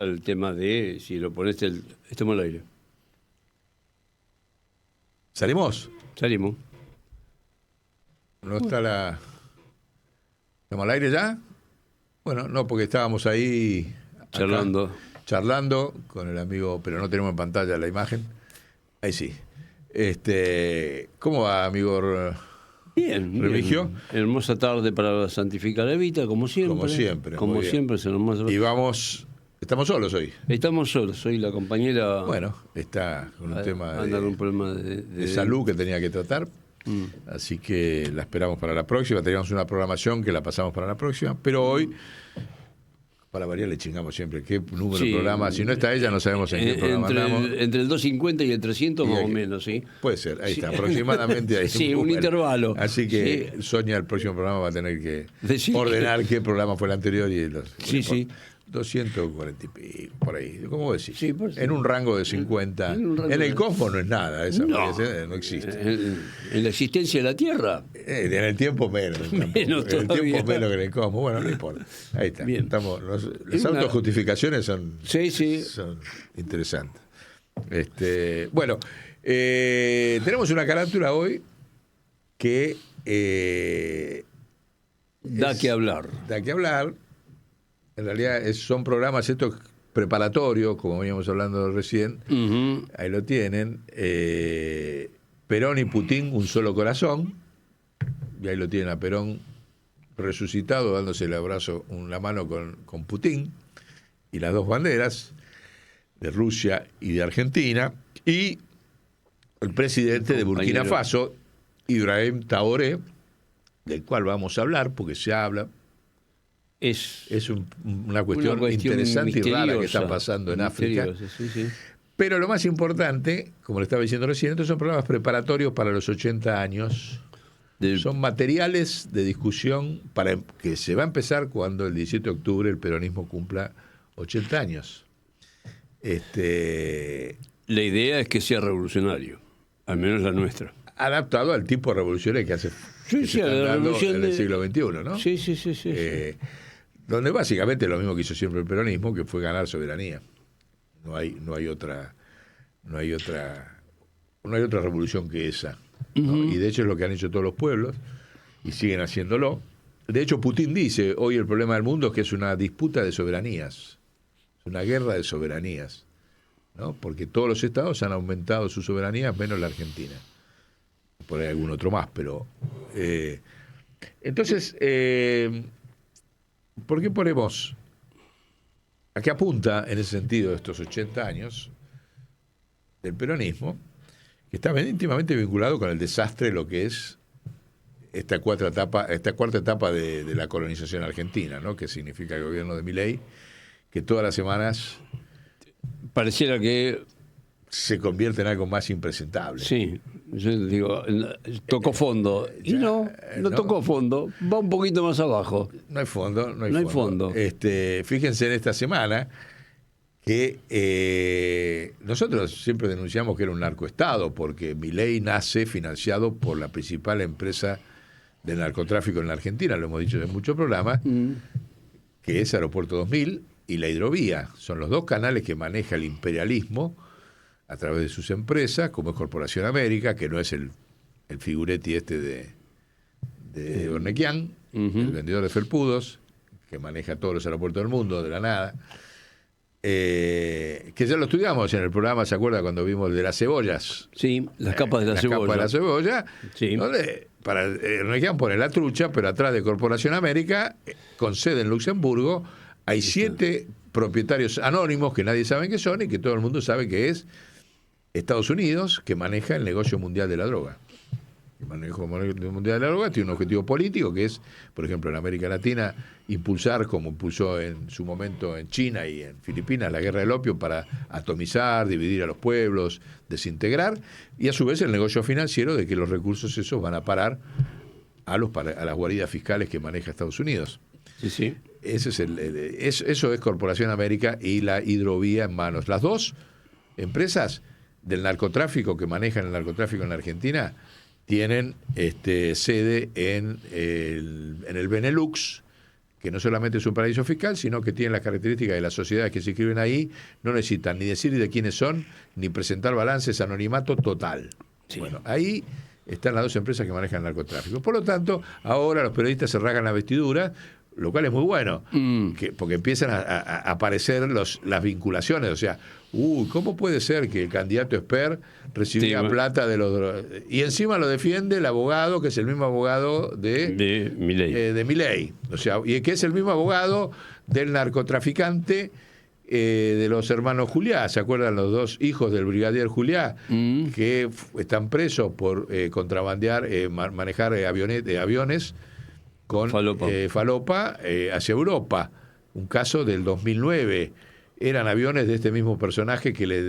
el tema de si lo pones estamos al aire. ¿Salimos? Salimos. ¿No está la... ¿Estamos al aire ya? Bueno, no, porque estábamos ahí... acá, charlando con el amigo, pero no tenemos en pantalla la imagen. Ahí sí. ¿Cómo va, amigo Bien, Remigio? bien. Hermosa tarde para santificar la vida, como siempre. Como siempre. Como siempre, es hermoso. Y vamos... ¿Estamos solos hoy? Estamos solos, soy la compañera... Bueno, está con un tema un problema de salud que tenía que tratar. Así que la esperamos para la próxima. Teníamos una programación que la pasamos para la próxima, pero hoy, para variar, le chingamos siempre. ¿Qué número de programa? Si no está ella, no sabemos en qué programa andamos. Entre el 250 y el 300, más o menos, ¿sí? Puede ser, ahí está, aproximadamente ahí. Sí, un intervalo. Así que Sonia, el próximo programa va a tener que Decir ordenar qué programa fue el anterior y los. Sí. 240 y pico, por ahí. ¿Cómo decís? Sí, en un rango de 50. En el cosmos no es nada, esa no existe. En la existencia de la Tierra. En el tiempo menos. En el tiempo menos que en el cosmos. Bueno, no importa. Ahí está. Bien. Las autojustificaciones son interesantes. Bueno, tenemos una carátula hoy que da que hablar. En realidad son programas estos preparatorios, como veníamos hablando recién. Ahí lo tienen. Perón y Putin, un solo corazón. Y ahí lo tienen a Perón resucitado, dándose el abrazo, la mano con Putin. Y las dos banderas de Rusia y de Argentina. Y el presidente de Burkina Faso, Ibrahim Traoré, del cual vamos a hablar, porque se habla. Es una cuestión interesante y rara que está pasando en África. Sí. Pero lo más importante, como le estaba diciendo recién, estos son programas preparatorios para los 80 años. Son materiales de discusión para que se va a empezar cuando el 17 de octubre el peronismo cumpla 80 años. La idea es que sea revolucionario, al menos la nuestra. Adaptado al tipo de revoluciones que hace en el siglo XXI, ¿no? Sí. Donde básicamente es lo mismo que hizo siempre el peronismo, que fue ganar soberanía. No hay otra revolución que esa, ¿no? Y de hecho es lo que han hecho todos los pueblos y siguen haciéndolo. De hecho, Putin dice, hoy el problema del mundo es que es una disputa de soberanías, es una guerra de soberanías, ¿no? Porque todos los estados han aumentado sus soberanías, menos la Argentina. Por ahí algún otro más, pero... Entonces... ¿por qué ponemos? ¿A qué apunta en ese sentido estos 80 años del peronismo? Que está íntimamente vinculado con el desastre de lo que es esta cuarta etapa de la colonización argentina, ¿no? Que significa el gobierno de Milei, que todas las semanas pareciera que se convierte en algo más impresentable. Sí, yo digo, tocó fondo. Y no tocó fondo, va un poquito más abajo. No hay fondo. Fíjense en esta semana que nosotros siempre denunciamos que era un narcoestado, porque Milei nace financiado por la principal empresa del narcotráfico en la Argentina, lo hemos dicho en muchos programas, que es Aeropuerto 2000 y la Hidrovía. Son los dos canales que maneja el imperialismo a través de sus empresas, como es Corporación América, que no es el figuretti de Ornequian, el vendedor de felpudos, que maneja todos los aeropuertos del mundo de la nada, que ya lo estudiamos en el programa, ¿se acuerda? Cuando vimos el de las cebollas. Sí, las capas de la cebolla. Las capas de la cebolla, sí. Donde para Ornequian pone la trucha, pero atrás de Corporación América, con sede en Luxemburgo, hay 7 propietarios anónimos que nadie sabe qué son y que todo el mundo sabe que es Estados Unidos, que maneja el negocio mundial de la droga. El manejo mundial de la droga tiene un objetivo político que es, por ejemplo, en América Latina, impulsar, como impulsó en su momento en China y en Filipinas, la guerra del opio para atomizar, dividir a los pueblos, desintegrar, y a su vez el negocio financiero de que los recursos esos van a parar a las guaridas fiscales que maneja Estados Unidos. Sí. Eso es Corporación América y la Hidrovía en manos. Las dos empresas del narcotráfico que manejan el narcotráfico en la Argentina tienen sede en el Benelux, que no solamente es un paraíso fiscal, sino que tiene las características de las sociedades que se inscriben ahí, no necesitan ni decir de quiénes son, ni presentar balances, anonimato total. Sí. Bueno, ahí están las dos empresas que manejan el narcotráfico. Por lo tanto, ahora los periodistas se rasgan la vestidura, lo cual es muy bueno, porque empiezan a aparecer las vinculaciones. O sea, ¿cómo puede ser que el candidato Esper recibía plata de los... Y encima lo defiende el abogado, que es el mismo abogado de Milei. De Milei. O sea, y que es el mismo abogado del narcotraficante de los hermanos Juliá. ¿Se acuerdan los dos hijos del brigadier Juliá? Que están presos por contrabandear, manejar aviones con falopa hacia Europa. Un caso del 2009. Eran aviones de este mismo personaje que le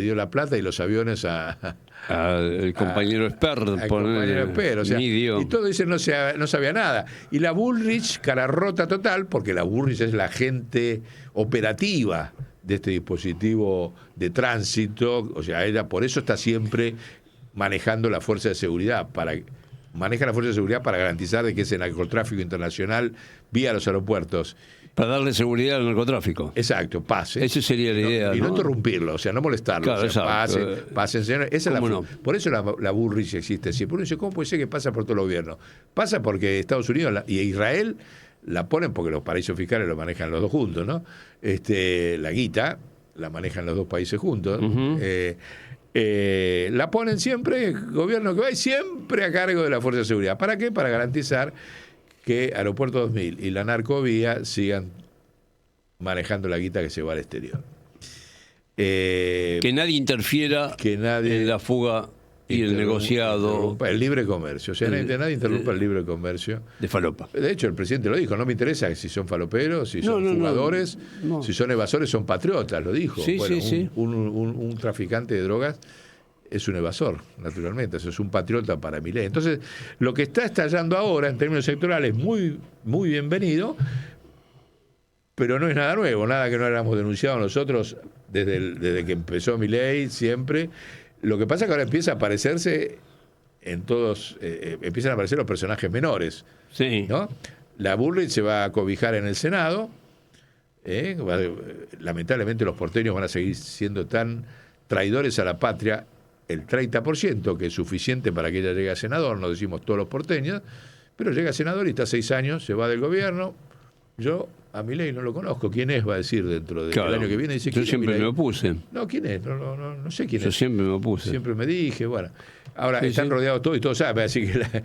dio la plata y los aviones al compañero Esper. Al compañero Esper. O sea, y todo dicen no sabía nada. Y la Bullrich, cara rota total, porque la Bullrich es la agente operativa de este dispositivo de tránsito. O sea, ella por eso está siempre manejando la fuerza de seguridad, maneja la fuerza de seguridad para garantizar de que ese narcotráfico internacional vía los aeropuertos. Para darle seguridad al narcotráfico. Exacto, pase. Esa sería la idea. Y no interrumpirlo, o sea, no molestarlo. Claro, o sea, pase, señor. Por eso la Bullrich existe siempre. Uno dice, ¿cómo puede ser que pasa por todo el gobierno? Pasa porque Estados Unidos y Israel la ponen porque los paraísos fiscales lo manejan los dos juntos, ¿no? La guita la manejan los dos países juntos. La ponen siempre, el gobierno que va, y siempre a cargo de la Fuerza de Seguridad. ¿Para qué? Para garantizar que Aeropuerto 2000 y la narcovía sigan manejando la guita que se va al exterior. Que nadie interfiera en la fuga y el negociado. El libre comercio. O sea, nadie interrumpa el libre comercio. De falopa. De hecho, el presidente lo dijo, no me interesa si son faloperos, si son fugadores, si son evasores, son patriotas, lo dijo. Sí, bueno, sí. Un traficante de drogas es un evasor, naturalmente, eso es un patriota para Milei. Entonces, lo que está estallando ahora en términos sectorales muy, muy bienvenido, pero no es nada nuevo, nada que no hayamos denunciado nosotros desde que empezó Milei, siempre. Lo que pasa es que ahora empieza a aparecerse en todos, empiezan a aparecer los personajes menores. Sí. ¿No? La Bullrich se va a cobijar en el Senado. Lamentablemente los porteños van a seguir siendo tan traidores a la patria, el 30%, que es suficiente para que ella llegue a senador, no decimos todos los porteños, pero llega a senador y está 6 años, se va del gobierno. Yo a Milei no lo conozco. ¿Quién es? Va a decir dentro del año que viene. Dice, yo siempre me opuse. No, ¿quién es? No sé quién es. Yo siempre me opuse. Siempre me dije, bueno. Ahora están rodeados todos y todos saben, así que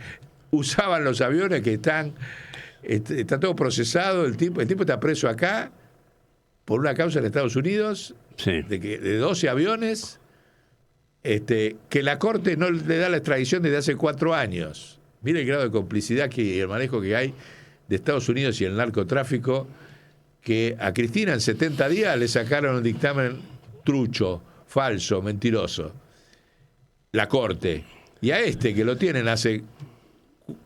usaban los aviones que está todo procesado. El tipo está preso acá por una causa en Estados Unidos de 12 aviones que la Corte no le da la extradición desde hace 4 años. Mire el grado de complicidad y el manejo que hay de Estados Unidos y el narcotráfico, que a Cristina en 70 días le sacaron un dictamen trucho, falso, mentiroso. La Corte. Y a que lo tienen hace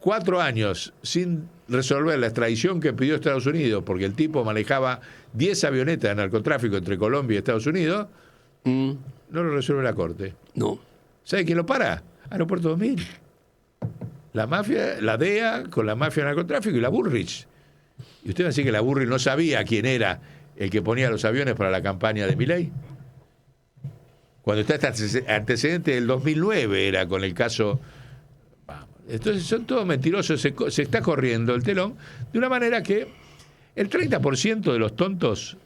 4 años sin resolver la extradición que pidió Estados Unidos, porque el tipo manejaba 10 avionetas de narcotráfico entre Colombia y Estados Unidos, no lo resuelve la Corte. No. ¿Sabe quién lo para? Aeropuerto 2000. La mafia, la DEA con la mafia del narcotráfico y la Bullrich. ¿Y usted va a decir que la Bullrich no sabía quién era el que ponía los aviones para la campaña de Milei? Cuando está este antecedente del 2009 era con el caso... Entonces son todos mentirosos, se está corriendo el telón de una manera que el 30% de los tontos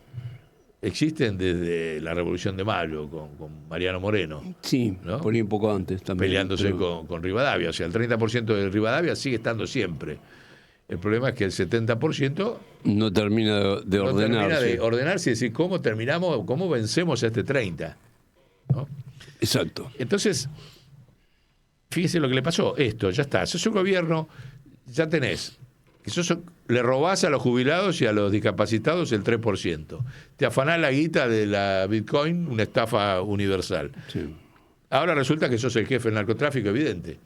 existen desde la Revolución de Mayo con Mariano Moreno. Sí, ¿no? Por ahí un poco antes también. Peleándose con Rivadavia. O sea, el 30% de Rivadavia sigue estando siempre. El problema es que el 70% no termina de ordenarse. No termina de ordenarse y decir cómo vencemos a este 30%. ¿No? Exacto. Entonces, fíjese lo que le pasó. Esto, ya está. Sos un gobierno, ya tenés. Le robás a los jubilados y a los discapacitados el 3%. Te afanás la guita de la Bitcoin, una estafa universal. Sí. Ahora resulta que sos el jefe del narcotráfico, evidente,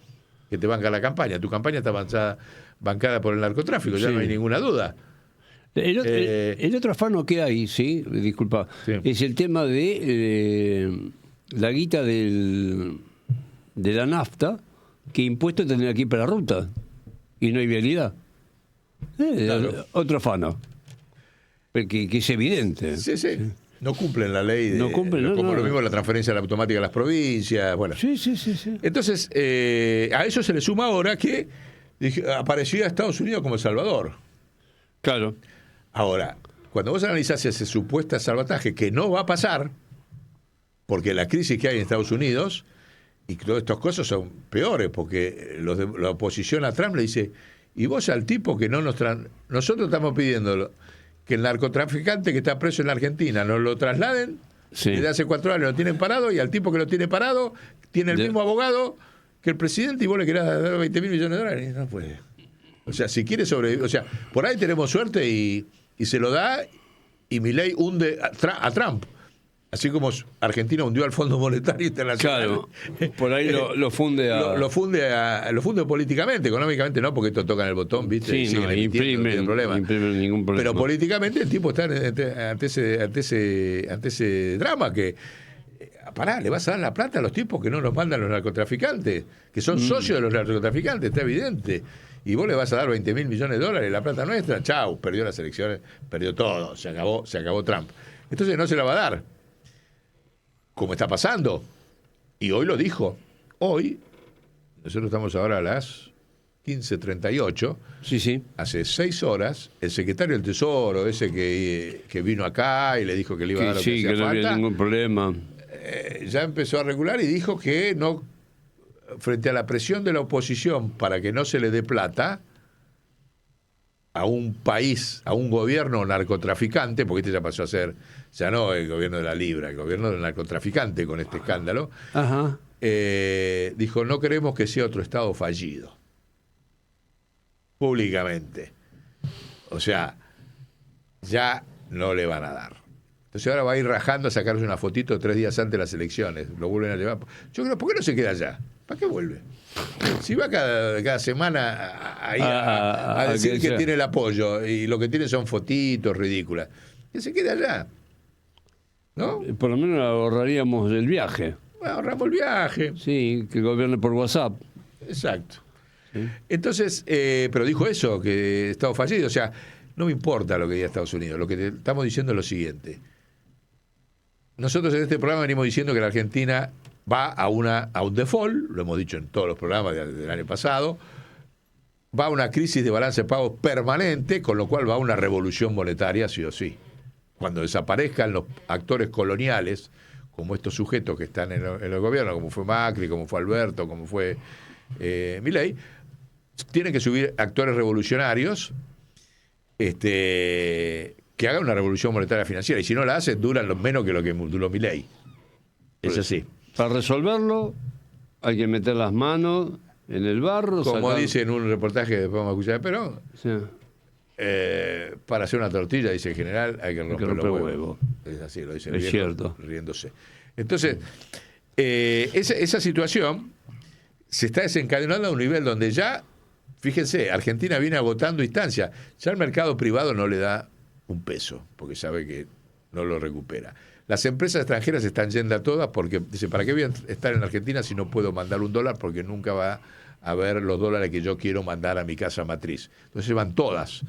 que te banca la campaña. Tu campaña está bancada por el narcotráfico, ya no hay ninguna duda. El otro afano que hay, disculpa, es el tema de la guita de la nafta, que impuesto tendrá que ir para la ruta, y no hay vialidad. Claro. Otro afano. Que es evidente. Sí. No cumplen la ley. No cumplen, como lo mismo la transferencia automática a las provincias. Bueno. Sí. Entonces, a eso se le suma ahora que aparecía Estados Unidos como El Salvador. Claro. Ahora, cuando vos analizás ese supuesto salvataje, que no va a pasar, porque la crisis que hay en Estados Unidos y todas estas cosas son peores, porque la oposición a Trump le dice, y vos al tipo que no nosotros estamos pidiendo que el narcotraficante que está preso en la Argentina nos lo trasladen, desde hace 4 años lo tienen parado, y al tipo que lo tiene parado tiene el mismo abogado que el presidente, y vos le querés dar 20.000 millones de dólares. No puede. O sea, si quiere sobrevivir, o sea, por ahí tenemos suerte y se lo da, y Milei hunde a Trump. Así como Argentina hundió al Fondo Monetario Internacional. Claro, por ahí lo funde a... Lo funde políticamente, económicamente no, porque esto tocan el botón, ¿viste? Sí, no imprime ningún problema. Pero políticamente el tipo está ante ese drama que... Pará, le vas a dar la plata a los tipos que no los mandan los narcotraficantes, que son socios de los narcotraficantes, está evidente. Y vos le vas a dar 20.000 millones de dólares, la plata nuestra, chau, perdió las elecciones, perdió todo, se acabó Trump. Entonces no se la va a dar. Como está pasando. Y hoy lo dijo. Hoy, nosotros estamos ahora a las 15:38. Sí. Hace 6 horas, el secretario del Tesoro, ese que vino acá y le dijo que le iba a dar lo que hacía falta, no había ningún problema. Ya empezó a regular y dijo que no, frente a la presión de la oposición para que no se le dé plata a un país, a un gobierno narcotraficante, porque este ya pasó a ser, ya no el gobierno de la libra, el gobierno del narcotraficante con este escándalo. Ajá. Dijo, no queremos que sea otro Estado fallido. Públicamente. O sea, ya no le van a dar. Entonces ahora va a ir rajando a sacarse una fotito 3 días antes de las elecciones. Lo vuelven a llevar. Yo creo, ¿por qué no se queda allá? ¿Para qué vuelve? Si va cada semana a decir que tiene el apoyo y lo que tiene son fotitos ridículas, que se quede allá. ¿No? Por lo menos ahorraríamos el viaje. Bueno, ahorramos el viaje. Sí, que gobierne por WhatsApp. Exacto. Sí. Entonces, pero dijo eso, que Estado fallido. O sea, no me importa lo que diga Estados Unidos. Lo que te estamos diciendo es lo siguiente. Nosotros en este programa venimos diciendo que la Argentina va a un default, lo hemos dicho en todos los programas del año pasado, va a una crisis de balance de pagos permanente, con lo cual va a una revolución monetaria sí o sí. Cuando desaparezcan los actores coloniales, como estos sujetos que están en el gobierno, como fue Macri, como fue Alberto, como fue Milei, tienen que subir actores revolucionarios que hagan una revolución monetaria financiera, y si no la hacen, duran menos que lo que duró Milei. Es así. Para resolverlo hay que meter las manos en el barro. Como dice en un reportaje de Pablo Maculla de Perón, sí. Para hacer una tortilla, dice el general, hay que romper los huevos. Es así, lo dice el viejo, cierto. Riéndose. Entonces, esa situación se está desencadenando a un nivel donde ya, fíjense, Argentina viene agotando instancias. Ya el mercado privado no le da un peso, porque sabe que no lo recupera. Las empresas extranjeras están yendo a todas porque dice, ¿para qué voy a estar en Argentina si no puedo mandar $1? Porque nunca va a ver los dólares que yo quiero mandar a mi casa matriz. Entonces van todas.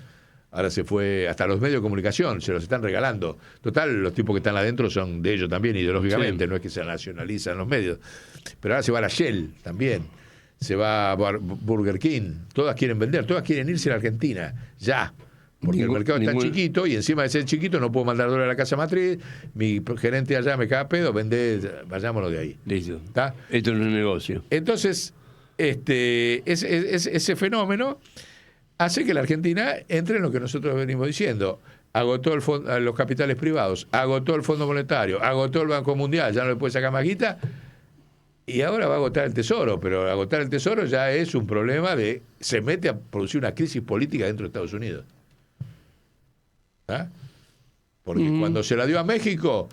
Ahora se fue hasta los medios de comunicación, se los están regalando. Total, los tipos que están adentro son de ellos también ideológicamente, sí. No es que se nacionalizan los medios. Pero ahora se va a la Shell también, se va a Burger King, todas quieren vender, todas quieren irse a la Argentina, ya. Porque el mercado es tan chiquito y encima de ser chiquito no puedo mandar dólares a la casa matriz, mi gerente allá me cae a pedo, vayámonos de ahí. Listo. ¿Está? Esto es un negocio. Entonces, ese fenómeno hace que la Argentina entre en lo que nosotros venimos diciendo. Agotó los capitales privados, agotó el Fondo Monetario, agotó el Banco Mundial, ya no le puede sacar más guita, y ahora va a agotar el Tesoro, pero agotar el Tesoro ya es un problema se mete a producir una crisis política dentro de Estados Unidos. ¿Ah? Porque cuando se la dio a México,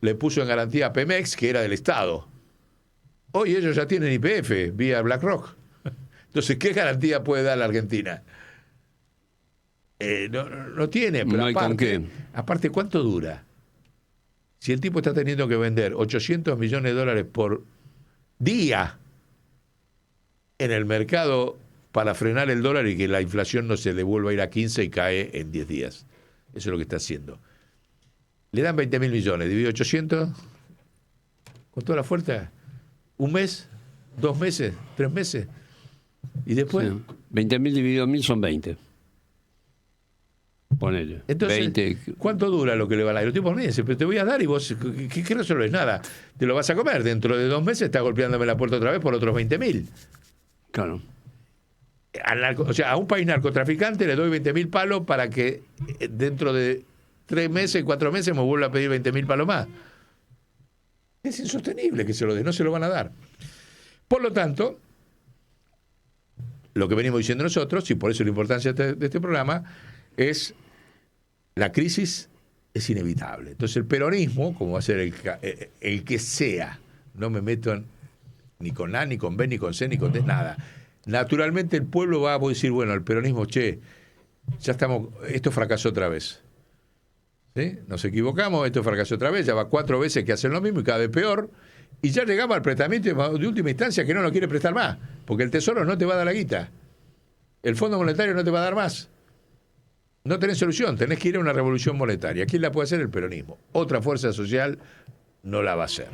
le puso en garantía a Pemex, que era del Estado. Hoy ellos ya tienen YPF vía BlackRock. Entonces, ¿qué garantía puede dar la Argentina? No tiene, pero no aparte, ¿cuánto dura? Si el tipo está teniendo que vender $800 millones por día en el mercado para frenar el dólar y que la inflación no se le vuelva a ir a 15 y cae en 10 días. Eso es lo que está haciendo. Le dan 20.000 millones, divide 800, con toda la fuerza, un mes, 2 meses, 3 meses, y después... Sí. 20.000 dividido 1.000 son 20. Ponele. Entonces, 20. ¿Cuánto dura lo que le va a dar? Los tipos me dicen, pero te voy a dar y vos, ¿qué resolves? Nada. Te lo vas a comer. Dentro de 2 meses estás golpeándome la puerta otra vez por otros 20.000. Claro. O sea, a un país narcotraficante le doy 20.000 palos para que dentro de 3 meses, 4 meses me vuelva a pedir 20.000 palos más. Es insostenible que se lo den, no se lo van a dar. Por lo tanto, lo que venimos diciendo nosotros, y por eso la importancia de este programa, es la crisis es inevitable. Entonces el peronismo, como va a ser el que sea, no me meto ni con A, ni con B, ni con C, ni con D, nada. Naturalmente el pueblo va a decir, bueno, el peronismo, che, ya estamos, esto fracasó otra vez. ¿Sí? Nos equivocamos, esto fracasó otra vez, ya va 4 veces que hacen lo mismo y cada vez peor, y ya llegamos al prestamiento de última instancia que no nos quiere prestar más, porque el Tesoro no te va a dar la guita, el Fondo Monetario no te va a dar más. No tenés solución, tenés que ir a una revolución monetaria. ¿Quién la puede hacer? El peronismo. Otra fuerza social no la va a hacer.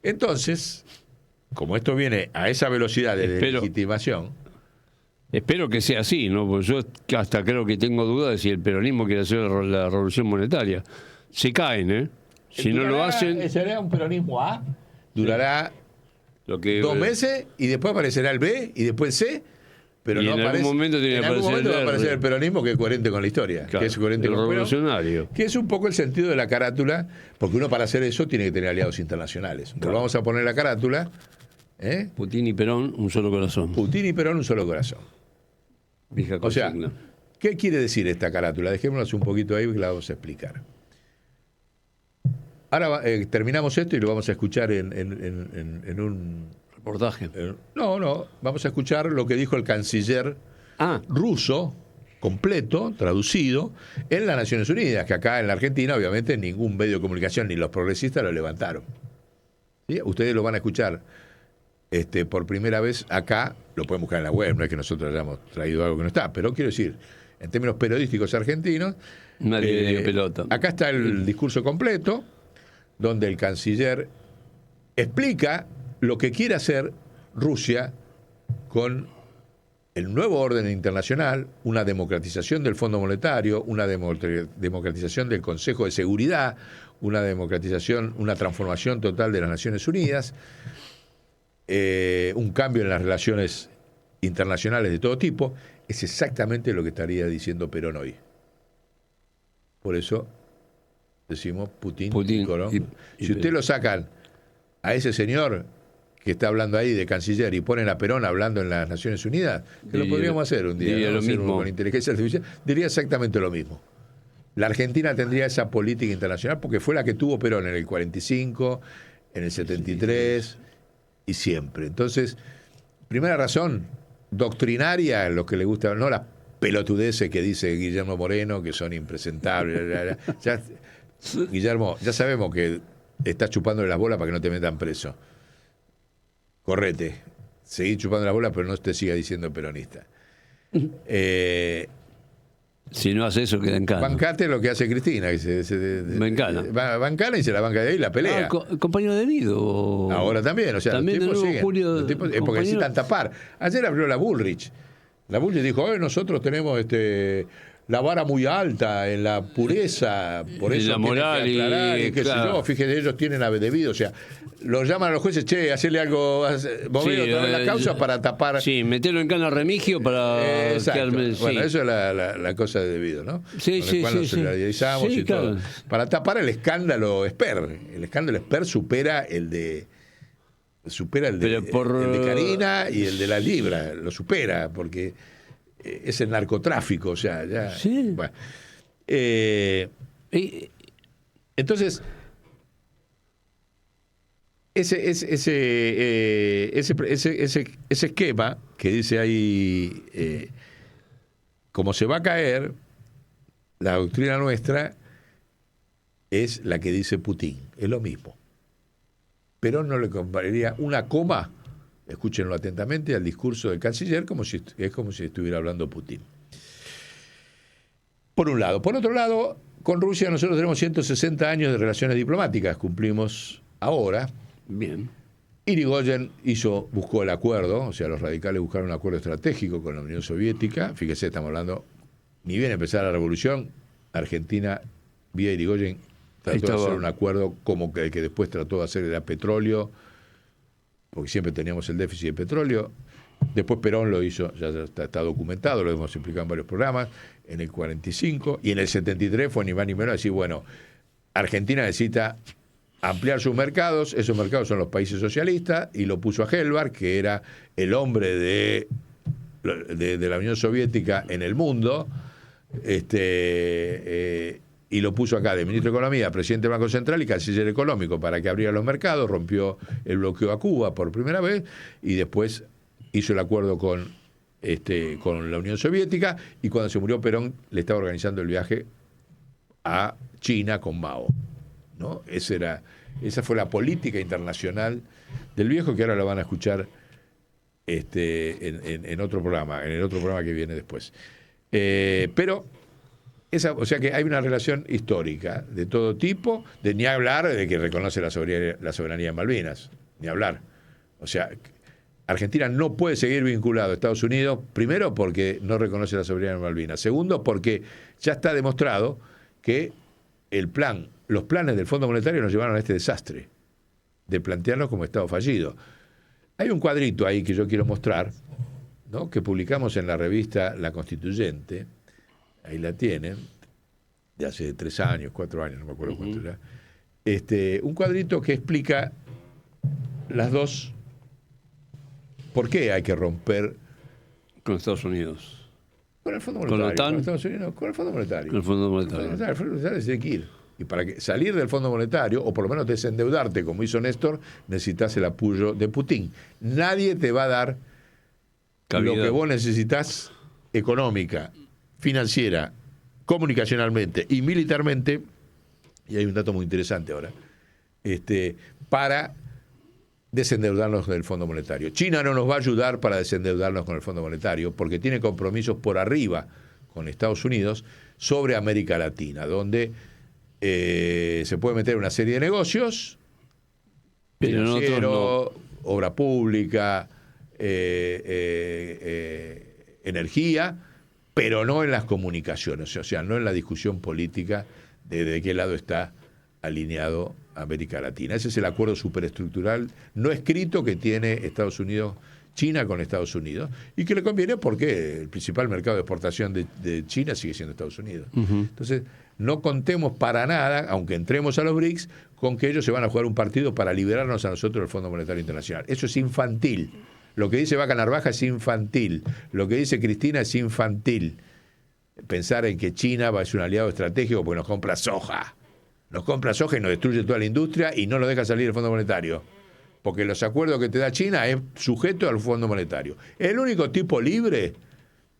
Entonces, como esto viene a esa velocidad de legitimación... Espero que sea así, ¿no? Porque yo hasta creo que tengo dudas de si el peronismo quiere hacer la revolución monetaria. Se caen, ¿eh? Si no lo hacen... Será un peronismo A, durará 2 meses y después aparecerá el B y después el C. Pero y no en aparece, algún momento tiene que aparecer va a aparecer el peronismo que es coherente con la historia, claro, que es coherente el con revolucionario. Que es un poco el sentido de la carátula, porque uno para hacer eso tiene que tener aliados internacionales. Claro. Vamos a poner la carátula. Putin y Perón, un solo corazón. Putin y Perón, un solo corazón. Vieja o sea, consigna. ¿Qué quiere decir esta carátula? Dejémonos un poquito ahí que la vamos a explicar. Ahora terminamos esto y lo vamos a escuchar en un... reportaje. No, vamos a escuchar lo que dijo el canciller ruso, completo, traducido, en las Naciones Unidas, que acá en la Argentina, obviamente, ningún medio de comunicación, ni los progresistas lo levantaron. ¿Sí? Ustedes lo van a escuchar por primera vez acá, lo pueden buscar en la web, no es que nosotros hayamos traído algo que no está, pero quiero decir, en términos periodísticos argentinos, nadie dio pelota. Acá está el discurso completo, donde el canciller explica lo que quiere hacer Rusia con el nuevo orden internacional, una democratización del Fondo Monetario, una democratización del Consejo de Seguridad, una democratización, una transformación total de las Naciones Unidas, un cambio en las relaciones internacionales de todo tipo. Es exactamente lo que estaría diciendo Perón hoy. Por eso decimos Putin y Perón. Si usted lo sacan a ese señor que está hablando ahí de canciller y ponen a Perón hablando en las Naciones Unidas, que lo podríamos hacer un día, ¿no? Lo mismo. Con inteligencia artificial, diría exactamente lo mismo. La Argentina tendría esa política internacional porque fue la que tuvo Perón en el 45, en el 73 y siempre. Entonces, primera razón, doctrinaria, los que le gusta, no las pelotudeces que dice Guillermo Moreno, que son impresentables. Guillermo, ya sabemos que estás chupándole las bolas para que no te metan preso. Correte, seguí chupando las bolas, pero no te siga diciendo peronista. Si no hace eso, queda en cana. Bancate lo que hace Cristina. Bancana y se la banca de ahí, la pelea. Compañero de Guido. Ahora también, o sea, también los tipos siguen. Julio, porque necesitan tapar. Ayer abrió la Bullrich. La Bullrich dijo, nosotros tenemos la vara muy alta en la pureza, por eso la moral que aclarar, y qué sé yo, fíjense, ellos tienen ave debido, o sea, lo llaman a los jueces, hacerle algo, mover otra vez la causa para tapar. Sí, meterlo en cana Remigio para quedarme. Bueno, eso es la cosa de debido, ¿no? Sí, con el cual nos solidarizamos y claro. todo. Para tapar el escándalo Esper. El escándalo Esper supera el de Karina y el de la Libra, lo supera, porque es el narcotráfico, o sea, ya. Sí. Bueno. Entonces, ese esquema que dice ahí, como se va a caer, la doctrina nuestra es la que dice Putin, es lo mismo. Perón no le compararía una coma Escúchenlo atentamente al discurso del canciller, es como si estuviera hablando Putin. Por un lado. Por otro lado, con Rusia nosotros tenemos 160 años de relaciones diplomáticas, cumplimos ahora. Bien. Irigoyen buscó el acuerdo, o sea, los radicales buscaron un acuerdo estratégico con la Unión Soviética. Fíjese, estamos hablando, ni bien empezar la revolución, Argentina, vía Irigoyen, trató de hacer un acuerdo como que después trató de hacer era petróleo, porque siempre teníamos el déficit de petróleo. Después Perón lo hizo, ya está documentado, lo hemos explicado en varios programas, en el 45, y en el 73 fue ni más ni menos decir, bueno, Argentina necesita ampliar sus mercados, esos mercados son los países socialistas, y lo puso a Helmar, que era el hombre de la Unión Soviética en el mundo, y lo puso acá de ministro de Economía, presidente del Banco Central y canciller económico, para que abriera los mercados, rompió el bloqueo a Cuba por primera vez, y después hizo el acuerdo con la Unión Soviética, y cuando se murió Perón le estaba organizando el viaje a China con Mao, ¿no? Esa fue la política internacional del viejo, que ahora lo van a escuchar en otro programa, en el otro programa que viene después. Pero o sea que hay una relación histórica de todo tipo, de ni hablar de que reconoce la soberanía en Malvinas, ni hablar. O sea, Argentina no puede seguir vinculado a Estados Unidos, primero porque no reconoce la soberanía en Malvinas, segundo porque ya está demostrado que los planes del Fondo Monetario nos llevaron a este desastre, de plantearnos como Estado fallido. Hay un cuadrito ahí que yo quiero mostrar, ¿no?, que publicamos en la revista La Constituyente, ahí la tienen, de hace 3 años, 4 años, no me acuerdo cuánto era. Un cuadrito que explica las dos, por qué hay que romper con Estados Unidos. Con el Fondo Monetario. ¿Con la OTAN? Con Estados Unidos, con el Fondo Monetario. Con el Fondo Monetario. El Fondo Monetario tiene que ir. Y para salir del Fondo Monetario, o por lo menos desendeudarte, como hizo Néstor, necesitas el apoyo de Putin. Nadie te va a dar lo que vos necesitas económica, financiera, comunicacionalmente y militarmente, y hay un dato muy interesante ahora, para desendeudarnos del Fondo Monetario. China no nos va a ayudar para desendeudarnos con el Fondo Monetario porque tiene compromisos por arriba con Estados Unidos sobre América Latina, donde se puede meter una serie de negocios, financiero, obra pública, energía, pero no en las comunicaciones, o sea, no en la discusión política de qué lado está alineado América Latina. Ese es el acuerdo superestructural no escrito que tiene China con Estados Unidos, y que le conviene porque el principal mercado de exportación de China sigue siendo Estados Unidos. Entonces, no contemos para nada, aunque entremos a los BRICS, con que ellos se van a jugar un partido para liberarnos a nosotros del Fondo Monetario Internacional. Eso es infantil. Lo que dice Vaca Narvaja es infantil. Lo que dice Cristina es infantil. Pensar en que China va a ser un aliado estratégico porque nos compra soja. Nos compra soja y nos destruye toda la industria y no lo deja salir del Fondo Monetario. Porque los acuerdos que te da China es sujeto al Fondo Monetario. El único tipo libre,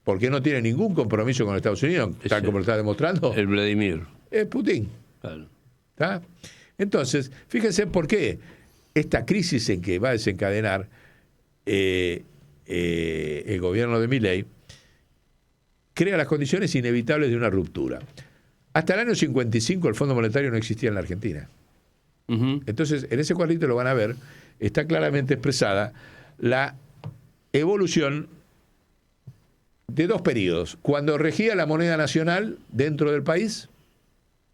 porque no tiene ningún compromiso con Estados Unidos, tal como lo está demostrando, el Vladimir, es Putin. Claro. ¿Está? Entonces, fíjense por qué esta crisis en que va a desencadenar el gobierno de Milei crea las condiciones inevitables de una ruptura. Hasta el año 55 el Fondo Monetario no existía en la Argentina. Entonces, en ese cuadrito lo van a ver, está claramente expresada la evolución de 2 periodos. Cuando regía la moneda nacional dentro del país,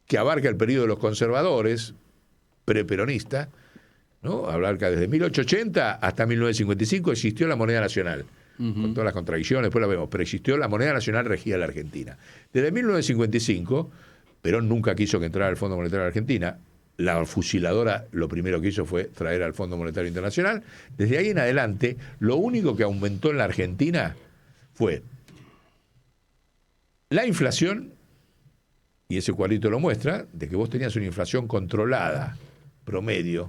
que abarca el periodo de los conservadores, preperonista, ¿no? Abarca desde 1880 hasta 1955 existió la moneda nacional, con todas las contradicciones, después la vemos, pero existió la moneda nacional, regía la Argentina. Desde 1955, Perón nunca quiso que entrara el Fondo Monetario de Argentina. La fusiladora lo primero que hizo fue traer al Fondo Monetario Internacional. Desde ahí en adelante, lo único que aumentó en la Argentina fue la inflación, y ese cuadrito lo muestra, de que vos tenías una inflación controlada, promedio,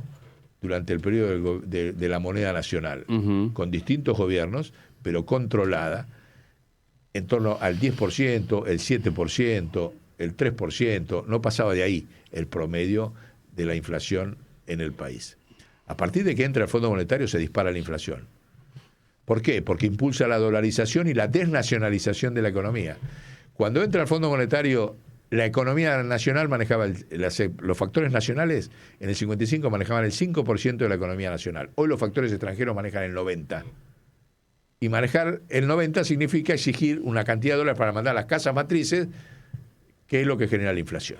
durante el periodo de la moneda nacional, con distintos gobiernos, pero controlada, en torno al 10%, el 7%, el 3%, no pasaba de ahí el promedio de la inflación en el país. A partir de que entra el Fondo Monetario se dispara la inflación. ¿Por qué? Porque impulsa la dolarización y la desnacionalización de la economía. Cuando entra el Fondo Monetario, la economía nacional manejaba, los factores nacionales en el 55 manejaban el 5% de la economía nacional. Hoy los factores extranjeros manejan el 90%. Y manejar el 90% significa exigir una cantidad de dólares para mandar a las casas matrices, que es lo que genera la inflación.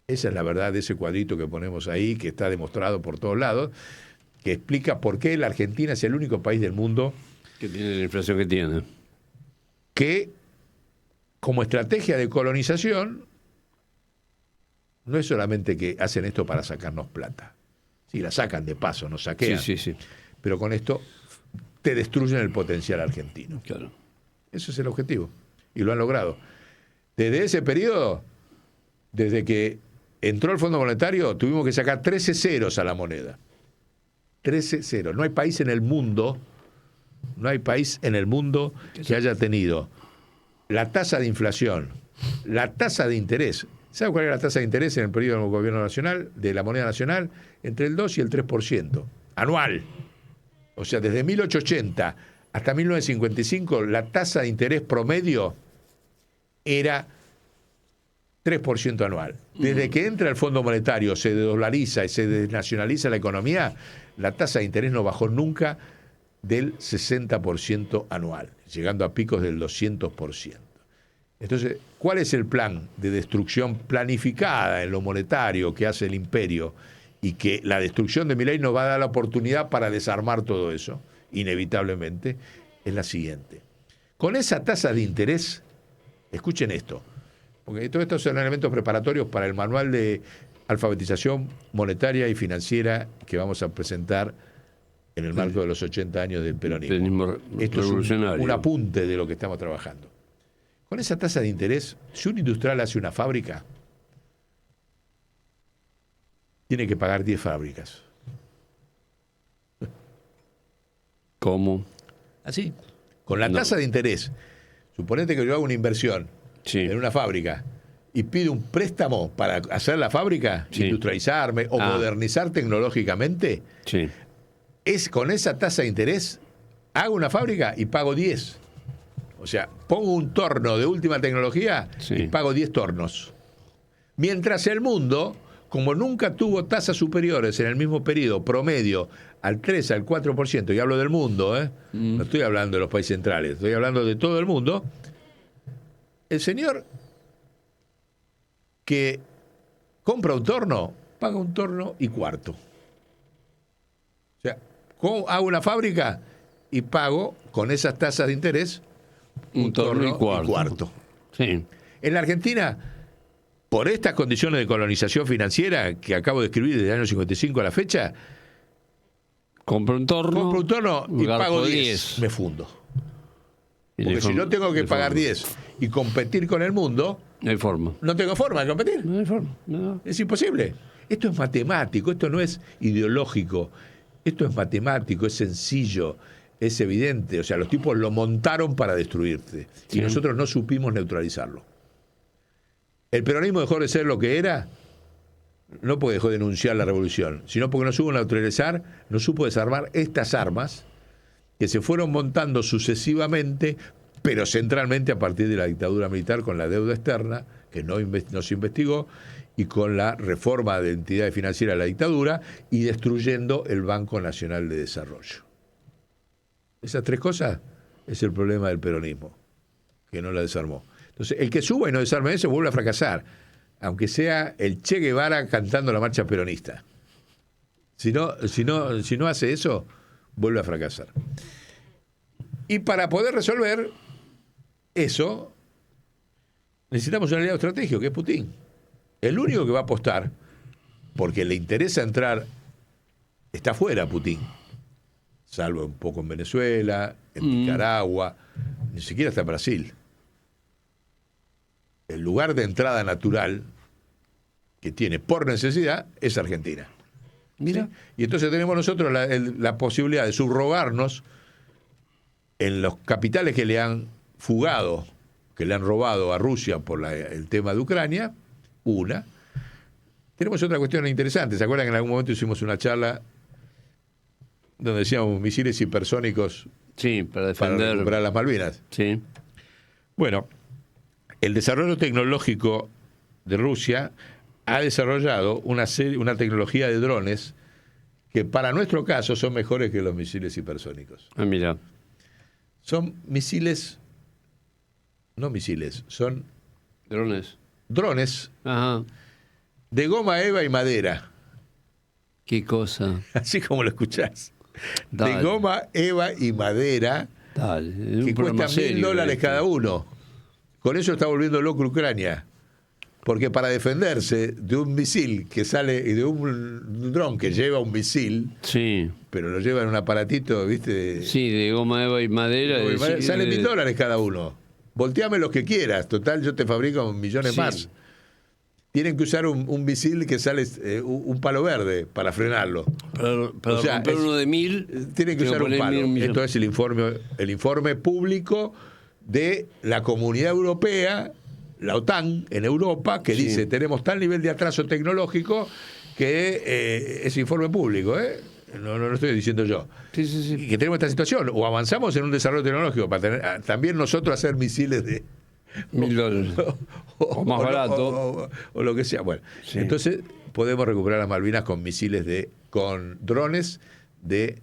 Esa es la verdad de ese cuadrito que ponemos ahí, que está demostrado por todos lados, que explica por qué la Argentina es el único país del mundo que tiene la inflación que tiene. Que, como estrategia de colonización, no es solamente que hacen esto para sacarnos plata. Sí, la sacan de paso, nos saquean. Sí. Pero con esto te destruyen el potencial argentino. Claro. Ese es el objetivo. Y lo han logrado. Desde ese periodo, desde que entró el Fondo Monetario, tuvimos que sacar 13 ceros a la moneda. 13 ceros. No hay país en el mundo que haya tenido la tasa de inflación, la tasa de interés. ¿Sabe cuál era la tasa de interés en el periodo del gobierno nacional, de la moneda nacional? Entre el 2 y el 3%, anual. O sea, desde 1880 hasta 1955, la tasa de interés promedio era 3% anual. Desde que entra el Fondo Monetario, se dolariza y se desnacionaliza la economía, la tasa de interés no bajó nunca del 60% anual, llegando a picos del 200%. Entonces, ¿cuál es el plan de destrucción planificada en lo monetario que hace el imperio? Y que la destrucción de Milei nos va a dar la oportunidad para desarmar todo eso, inevitablemente, es la siguiente. Con esa tasa de interés, escuchen esto, porque todos estos son elementos preparatorios para el manual de alfabetización monetaria y financiera que vamos a presentar en el marco de los 80 años del peronismo. Esto es un apunte de lo que estamos trabajando. Con esa tasa de interés, si un industrial hace una fábrica, tiene que pagar 10 fábricas. ¿Cómo? Así. Con la tasa de interés, suponete que yo hago una inversión en una fábrica y pido un préstamo para hacer la fábrica, industrializarme o modernizar tecnológicamente, es con esa tasa de interés, hago una fábrica y pago 10. O sea, pongo un torno de última tecnología y pago 10 tornos. Mientras el mundo, como nunca tuvo tasas superiores en el mismo periodo, promedio, al 3, al 4%, y hablo del mundo, no estoy hablando de los países centrales, estoy hablando de todo el mundo, el señor que compra un torno, paga un torno y cuarto. O sea, hago una fábrica y pago con esas tasas de interés un torno y cuarto. Sí. En la Argentina, por estas condiciones de colonización financiera que acabo de escribir desde el año 55 a la fecha, compro un torno y pago 10. Me fundo. Porque si no tengo que pagar 10 y competir con el mundo, no hay forma. No tengo forma de competir. No hay forma. No. Es imposible. Esto es matemático, esto no es ideológico. Esto es matemático, es sencillo, es evidente. O sea, los tipos lo montaron para destruirte. Y nosotros no supimos neutralizarlo. El peronismo dejó de ser lo que era, no porque dejó de denunciar la revolución, sino porque no supo neutralizar, no supo desarmar estas armas que se fueron montando sucesivamente, pero centralmente a partir de la dictadura militar, con la deuda externa, que no se investigó, y con la reforma de entidades financieras de la dictadura, y destruyendo el Banco Nacional de Desarrollo. Esas tres cosas es el problema del peronismo, que no la desarmó. Entonces, el que suba y no desarme eso vuelve a fracasar, aunque sea el Che Guevara cantando la marcha peronista. Si no hace eso, vuelve a fracasar. Y para poder resolver eso, necesitamos un aliado estratégico, que es Putin. El único que va a apostar, porque le interesa entrar, está fuera Putin, salvo un poco en Venezuela, en Nicaragua, ni siquiera está en Brasil. El lugar de entrada natural que tiene por necesidad es Argentina. Mira. ¿Sí? Y entonces tenemos nosotros la posibilidad de subrogarnos en los capitales que le han fugado, que le han robado a Rusia por el tema de Ucrania. Tenemos otra cuestión interesante. ¿Se acuerdan que en algún momento hicimos una charla donde decíamos misiles hipersónicos Sí, para para defender. recuperar las Malvinas. Sí. Bueno, el desarrollo tecnológico de Rusia ha desarrollado una tecnología de drones que para nuestro caso son mejores que los misiles hipersónicos. Ah, mira. Son misiles, no misiles, son Drones. drones Ajá. de goma eva y madera, Qué cosa. así como lo escuchás. De Dale. goma eva y madera Dale. Es que un problema cuestan serio $1.000 este. cada uno. Con eso está volviendo loco Ucrania. Porque para defenderse de un misil que sale, de un dron que lleva un misil, Sí. pero lo lleva en un aparatito, ¿viste? Sí, de goma eva y madera. Sale $1.000 cada uno. Volteame los que quieras. Total, yo te fabrico millones Sí. más. Tienen que usar un misil que sale un palo verde para frenarlo. Para O sea, comprar es- uno de 1.000. Tienen que tengo usar un poner palo. 1.000.000.000. Esto es el informe público de la Comunidad Europea, la OTAN en Europa, que Sí. dice tenemos tal nivel de atraso tecnológico que es informe público, ¿eh? No lo estoy diciendo yo. Sí, sí, Y sí. que tenemos esta situación. O avanzamos en un desarrollo tecnológico para tener también nosotros hacer misiles de $1.000. O más barato. o lo que sea. Bueno, Sí. entonces podemos recuperar las Malvinas con misiles con drones de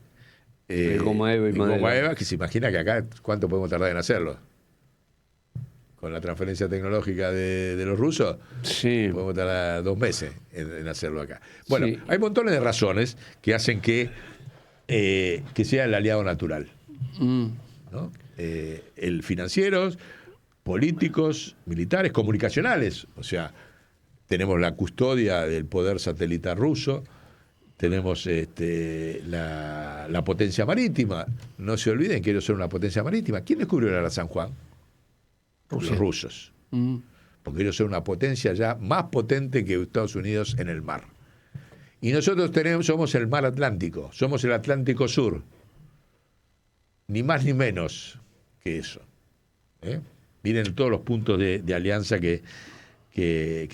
goma eva y de goma madera. eva, que se imagina que acá cuánto podemos tardar en hacerlo. Con la transferencia tecnológica de los rusos, Sí. podemos tardar 2 meses en hacerlo acá. Bueno, Sí. hay montones de razones que hacen que sea el aliado natural, Mm. ¿no? El financieros, políticos, militares, comunicacionales. O sea, tenemos la custodia del poder satelital ruso, tenemos la potencia marítima. No se olviden que ellos son una potencia marítima. ¿Quién descubrió la San Juan? Rusia. Los rusos. Mm. Porque ellos son una potencia ya más potente que Estados Unidos en el mar. Y nosotros somos el mar Atlántico, somos el Atlántico Sur. Ni más ni menos que eso. ¿Eh? Miren todos los puntos de alianza que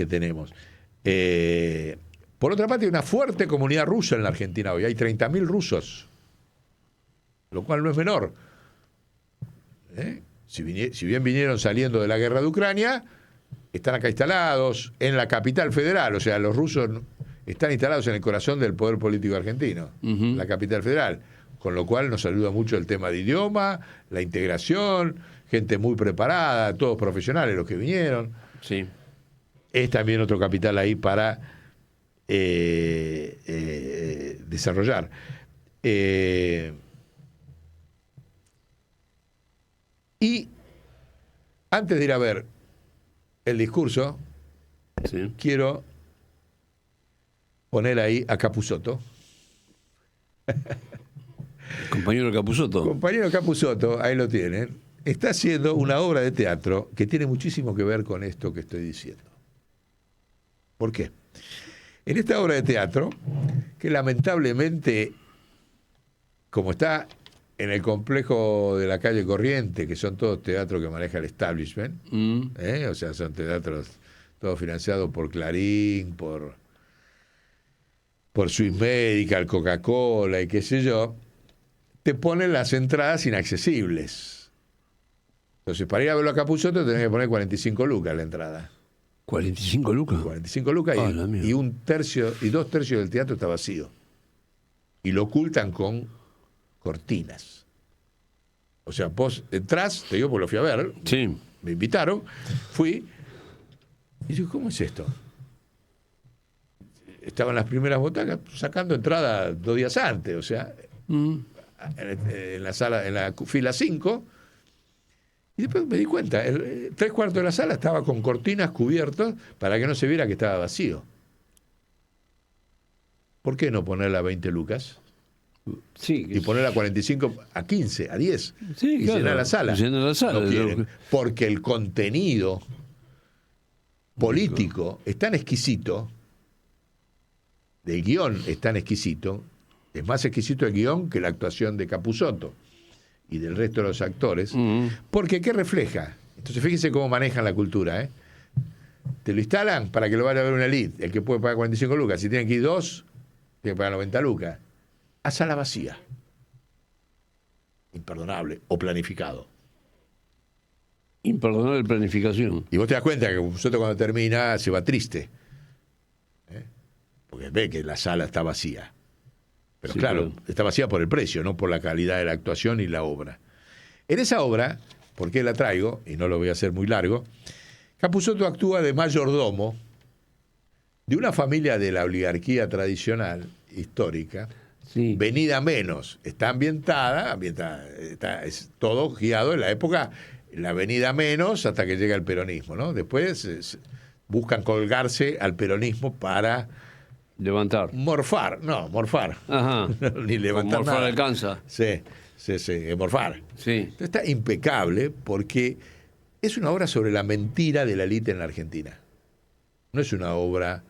tenemos. Por otra parte, hay una fuerte comunidad rusa en la Argentina hoy. Hay 30.000 rusos, lo cual no es menor. Si bien vinieron saliendo de la guerra de Ucrania, están acá instalados en la capital federal. O sea, los rusos están instalados en el corazón del poder político argentino, Ujú. la capital federal. Con lo cual nos ayuda mucho el tema de idioma, la integración, gente muy preparada, todos profesionales los que vinieron. Sí. Es también otro capital ahí para desarrollar. Y antes de ir a ver el discurso, Sí. quiero poner ahí a Capusotto. Compañero Capusotto. Compañero Capusotto, ahí lo tienen, está haciendo una obra de teatro que tiene muchísimo que ver con esto que estoy diciendo. ¿Por qué? En esta obra de teatro, que lamentablemente, como está en el complejo de la calle Corriente, que son todos teatros que maneja el establishment, Mm. o sea, son teatros todos financiados por Clarín, por Swiss Medical, Coca-Cola y qué sé yo, te ponen las entradas inaccesibles. Entonces, para ir a verlo a Capusotto tenés que poner 45 lucas la entrada. 45 lucas. 45 lucas Ah, la mierda. y 2/3 del teatro está vacío. Y lo ocultan con cortinas. O sea, vos entrás, te digo porque lo fui a ver, Sí. me invitaron, fui, y digo, ¿cómo es esto? Estaban las primeras butacas sacando entrada 2 días antes, o sea, Mm. en la sala, en la fila 5, y después me di cuenta, 3/4 de la sala estaba con cortinas cubiertas para que no se viera que estaba vacío. ¿Por qué no ponerla a 20 lucas? Sí. Y ponerla a 45, a 15, a 10. Sí, Y claro. llenar la sala. Llenar la sala. No quieren, porque el contenido político es tan exquisito, del guión es tan exquisito, es más exquisito el guión que la actuación de Capusotto y del resto de los actores, porque ¿qué refleja? Entonces fíjense cómo manejan la cultura, ¿eh? Te lo instalan para que lo vaya a ver una elite, el que puede pagar 45 lucas, si tienen que ir 2, tienen que pagar 90 lucas, a sala vacía. imperdonable, o planificado. Imperdonable planificación. Y vos te das cuenta que Capusotto cuando termina se va triste. Porque ve que la sala está vacía. Pero Sí, claro, pero... está vacía por el precio, no por la calidad de la actuación y la obra. En esa obra, ¿por qué la traigo? Y no lo voy a hacer muy largo. Capusotto actúa de mayordomo de una familia de la oligarquía tradicional, histórica, Sí. venida menos. Está ambientada, es todo guiado en la época, la venida menos hasta que llega el peronismo, ¿no? Después buscan colgarse al peronismo para Levantar. morfar. Ajá. Ni levantar Morfar nada. alcanza. Sí, morfar. Sí. Entonces está impecable porque es una obra sobre la mentira de la élite en la Argentina. No es una obra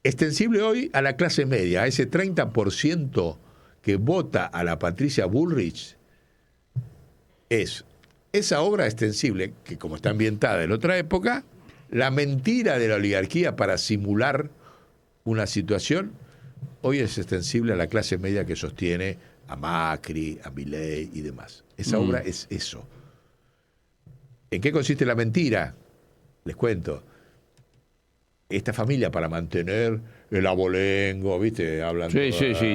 extensible hoy a la clase media, a ese 30% que vota a la Patricia Bullrich. Es esa obra extensible, que como está ambientada en otra época, la mentira de la oligarquía para simular una situación, hoy es extensible a la clase media que sostiene a Macri, a Milei y demás. Esa obra es eso. ¿En qué consiste la mentira? Les cuento. Esta familia, para mantener el abolengo, ¿viste? Hablan Sí,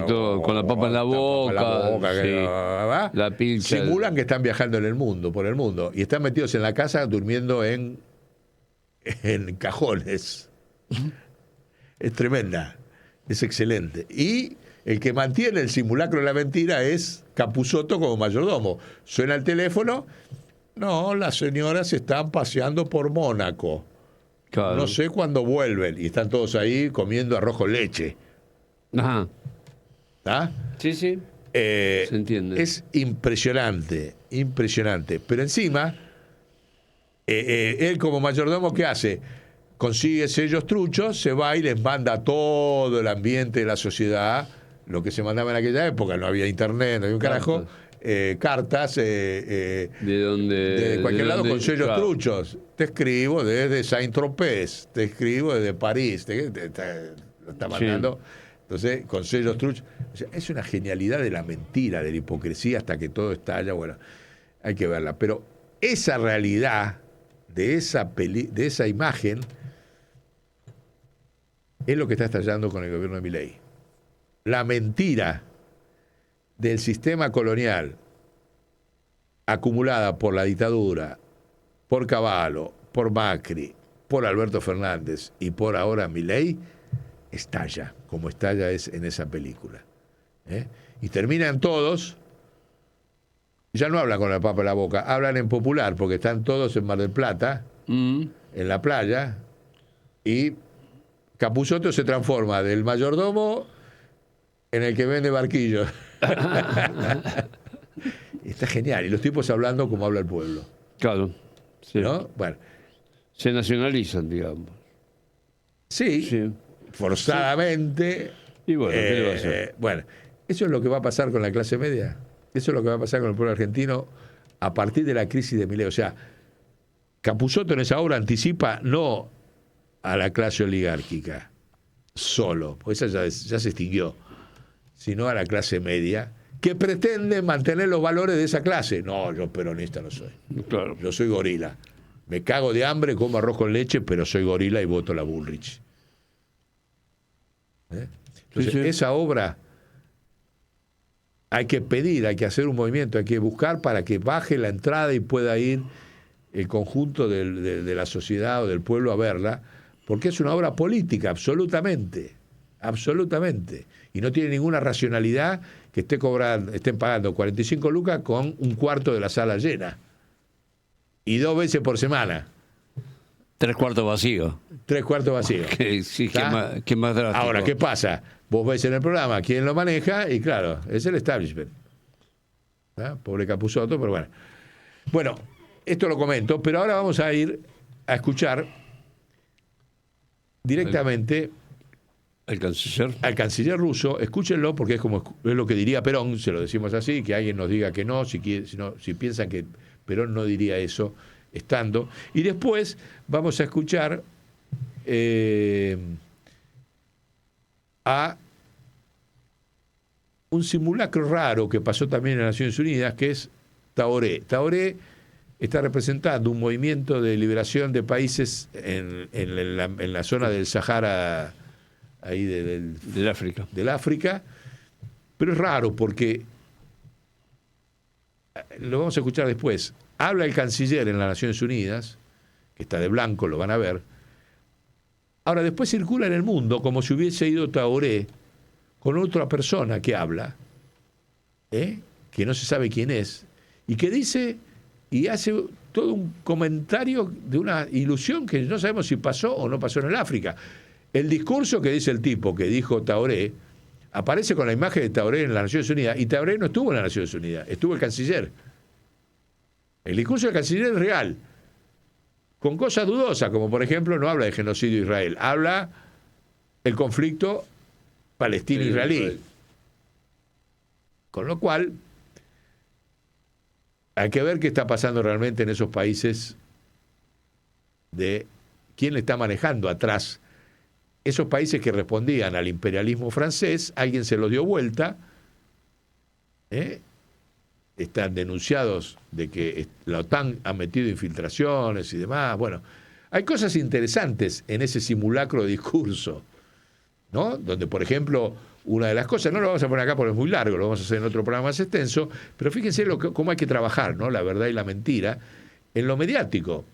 todo con la papa en la boca, sí. La pilcha. Simulan que están viajando en el mundo, por el mundo, y están metidos en la casa durmiendo en cajones. Es tremenda, es excelente. Y el que mantiene el simulacro de la mentira es Capusotto como mayordomo. Suena el teléfono, no, las señoras están paseando por Mónaco. Claro. No sé cuándo vuelven. Y están todos ahí comiendo arroz con leche. Ajá. ¿Está? Sí. Se entiende. Es impresionante, impresionante. Pero encima, él como mayordomo, ¿qué hace? Consigue sellos truchos, se va y les manda todo el ambiente de la sociedad, lo que se mandaba en aquella época. No había internet, no había un carajo. Cartas de cualquier lado con sellos truchos. Te escribo desde Saint-Tropez, te escribo desde París, lo está mandando. Sí. Entonces, con sellos truchos. O sea, es una genialidad de la mentira, de la hipocresía, hasta que todo estalla. Bueno, hay que verla. Pero esa realidad de esa imagen es lo que está estallando con el gobierno de Milei. La mentira del sistema colonial acumulada por la dictadura, por Cavallo, por Macri, por Alberto Fernández y por ahora Milei, estalla, como estalla es en esa película. Y terminan todos, ya no hablan con la papa en la boca, hablan en popular, porque están todos en Mar del Plata, en la playa, y Capusotto se transforma del mayordomo en el que vende barquillos. Está genial. Y los tipos hablando como habla el pueblo. Claro. Sí. ¿No? Bueno. Se nacionalizan, digamos. Sí. Forzadamente. Sí. Y bueno, ¿qué le va a hacer? Bueno, eso es lo que va a pasar con la clase media. Eso es lo que va a pasar con el pueblo argentino a partir de la crisis de Milei. O sea, Capusotto en esa obra anticipa no a la clase oligárquica solo, porque esa ya se extinguió, sino a la clase media, que pretende mantener los valores de esa clase. No, yo peronista no soy. Claro. Yo soy gorila. Me cago de hambre, como arroz con leche, pero soy gorila y voto a la Bullrich. Entonces, sí. Esa obra hay que pedir, hay que hacer un movimiento, hay que buscar para que baje la entrada y pueda ir el conjunto de la sociedad o del pueblo a verla, porque es una obra política, absolutamente. Y no tiene ninguna racionalidad que estén pagando 45 lucas con un cuarto de la sala llena. Y 2 veces por semana. 3/4 vacío. 3/4 vacío. Sí, ¿qué más drástico? Ahora, ¿qué pasa? Vos ves en el programa quién lo maneja y claro, es el establishment. ¿Ah? Pobre Capusotto, pero bueno. Bueno, esto lo comento, pero ahora vamos a ir a escuchar directamente al canciller ruso. Escúchenlo porque es lo que diría Perón, se lo decimos así, que alguien nos diga que no, si piensan que Perón no diría eso estando. Y después vamos a escuchar a un simulacro raro que pasó también en las Naciones Unidas, que es Taoré. Taoré está representando un movimiento de liberación de países en la zona del Sahara, ahí del África. Del África, pero es raro porque, lo vamos a escuchar después, habla el canciller en las Naciones Unidas, que está de blanco, lo van a ver. Ahora, después circula en el mundo como si hubiese ido Taoré con otra persona que habla, que no se sabe quién es, y que dice y hace todo un comentario de una ilusión que no sabemos si pasó o no pasó en el África. El discurso que dice el tipo que dijo Taoré aparece con la imagen de Taoré en las Naciones Unidas, y Taoré no estuvo en las Naciones Unidas, estuvo el canciller. El discurso del canciller es real, con cosas dudosas, como por ejemplo no habla de genocidio de Israel, habla el conflicto palestino-israelí. Con lo cual, hay que ver qué está pasando realmente en esos países, de quién le está manejando atrás. Esos países que respondían al imperialismo francés, alguien se los dio vuelta, están denunciados de que la OTAN ha metido infiltraciones y demás. Bueno, hay cosas interesantes en ese simulacro de discurso, ¿no? Donde, por ejemplo, una de las cosas, no lo vamos a poner acá porque es muy largo, lo vamos a hacer en otro programa más extenso, pero fíjense cómo hay que trabajar, ¿no? La verdad y la mentira en lo mediático.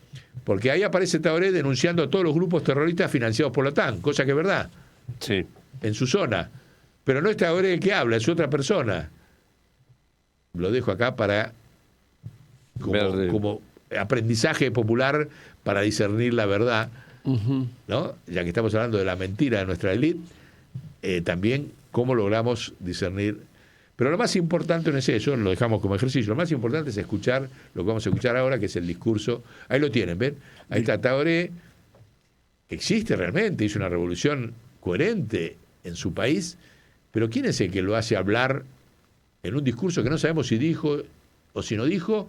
Porque ahí aparece Taoré denunciando a todos los grupos terroristas financiados por la OTAN, cosa que es verdad, sí, en su zona. Pero no es Taoré el que habla, es otra persona. Lo dejo acá para como aprendizaje popular para discernir la verdad, ¿no? Ya que estamos hablando de la mentira de nuestra élite, también cómo logramos discernir. Pero lo más importante no es eso, lo dejamos como ejercicio. Lo más importante es escuchar lo que vamos a escuchar ahora, que es el discurso. Ahí lo tienen, ¿ven? Ahí está Taoré, que existe realmente, hizo una revolución coherente en su país, pero ¿quién es el que lo hace hablar en un discurso que no sabemos si dijo o si no dijo,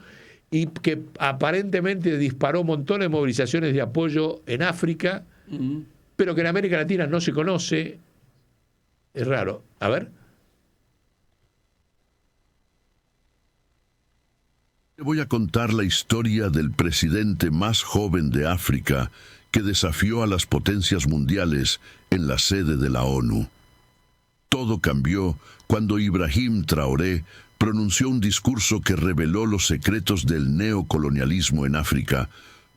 y que aparentemente disparó montones de movilizaciones de apoyo en África, pero que en América Latina no se conoce? Es raro. A ver. Te voy a contar la historia del presidente más joven de África que desafió a las potencias mundiales en la sede de la ONU. Todo cambió cuando Ibrahim Traoré pronunció un discurso que reveló los secretos del neocolonialismo en África,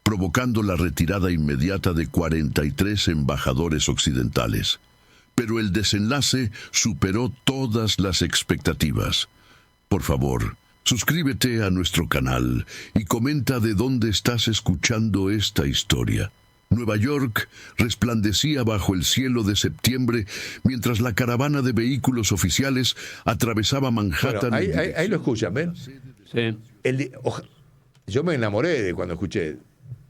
provocando la retirada inmediata de 43 embajadores occidentales. Pero el desenlace superó todas las expectativas. Por favor, suscríbete a nuestro canal y comenta de dónde estás escuchando esta historia. Nueva York resplandecía bajo el cielo de septiembre mientras la caravana de vehículos oficiales atravesaba Manhattan. Bueno, ahí lo escuchan, ¿ven? sí. Yo me enamoré de cuando escuché.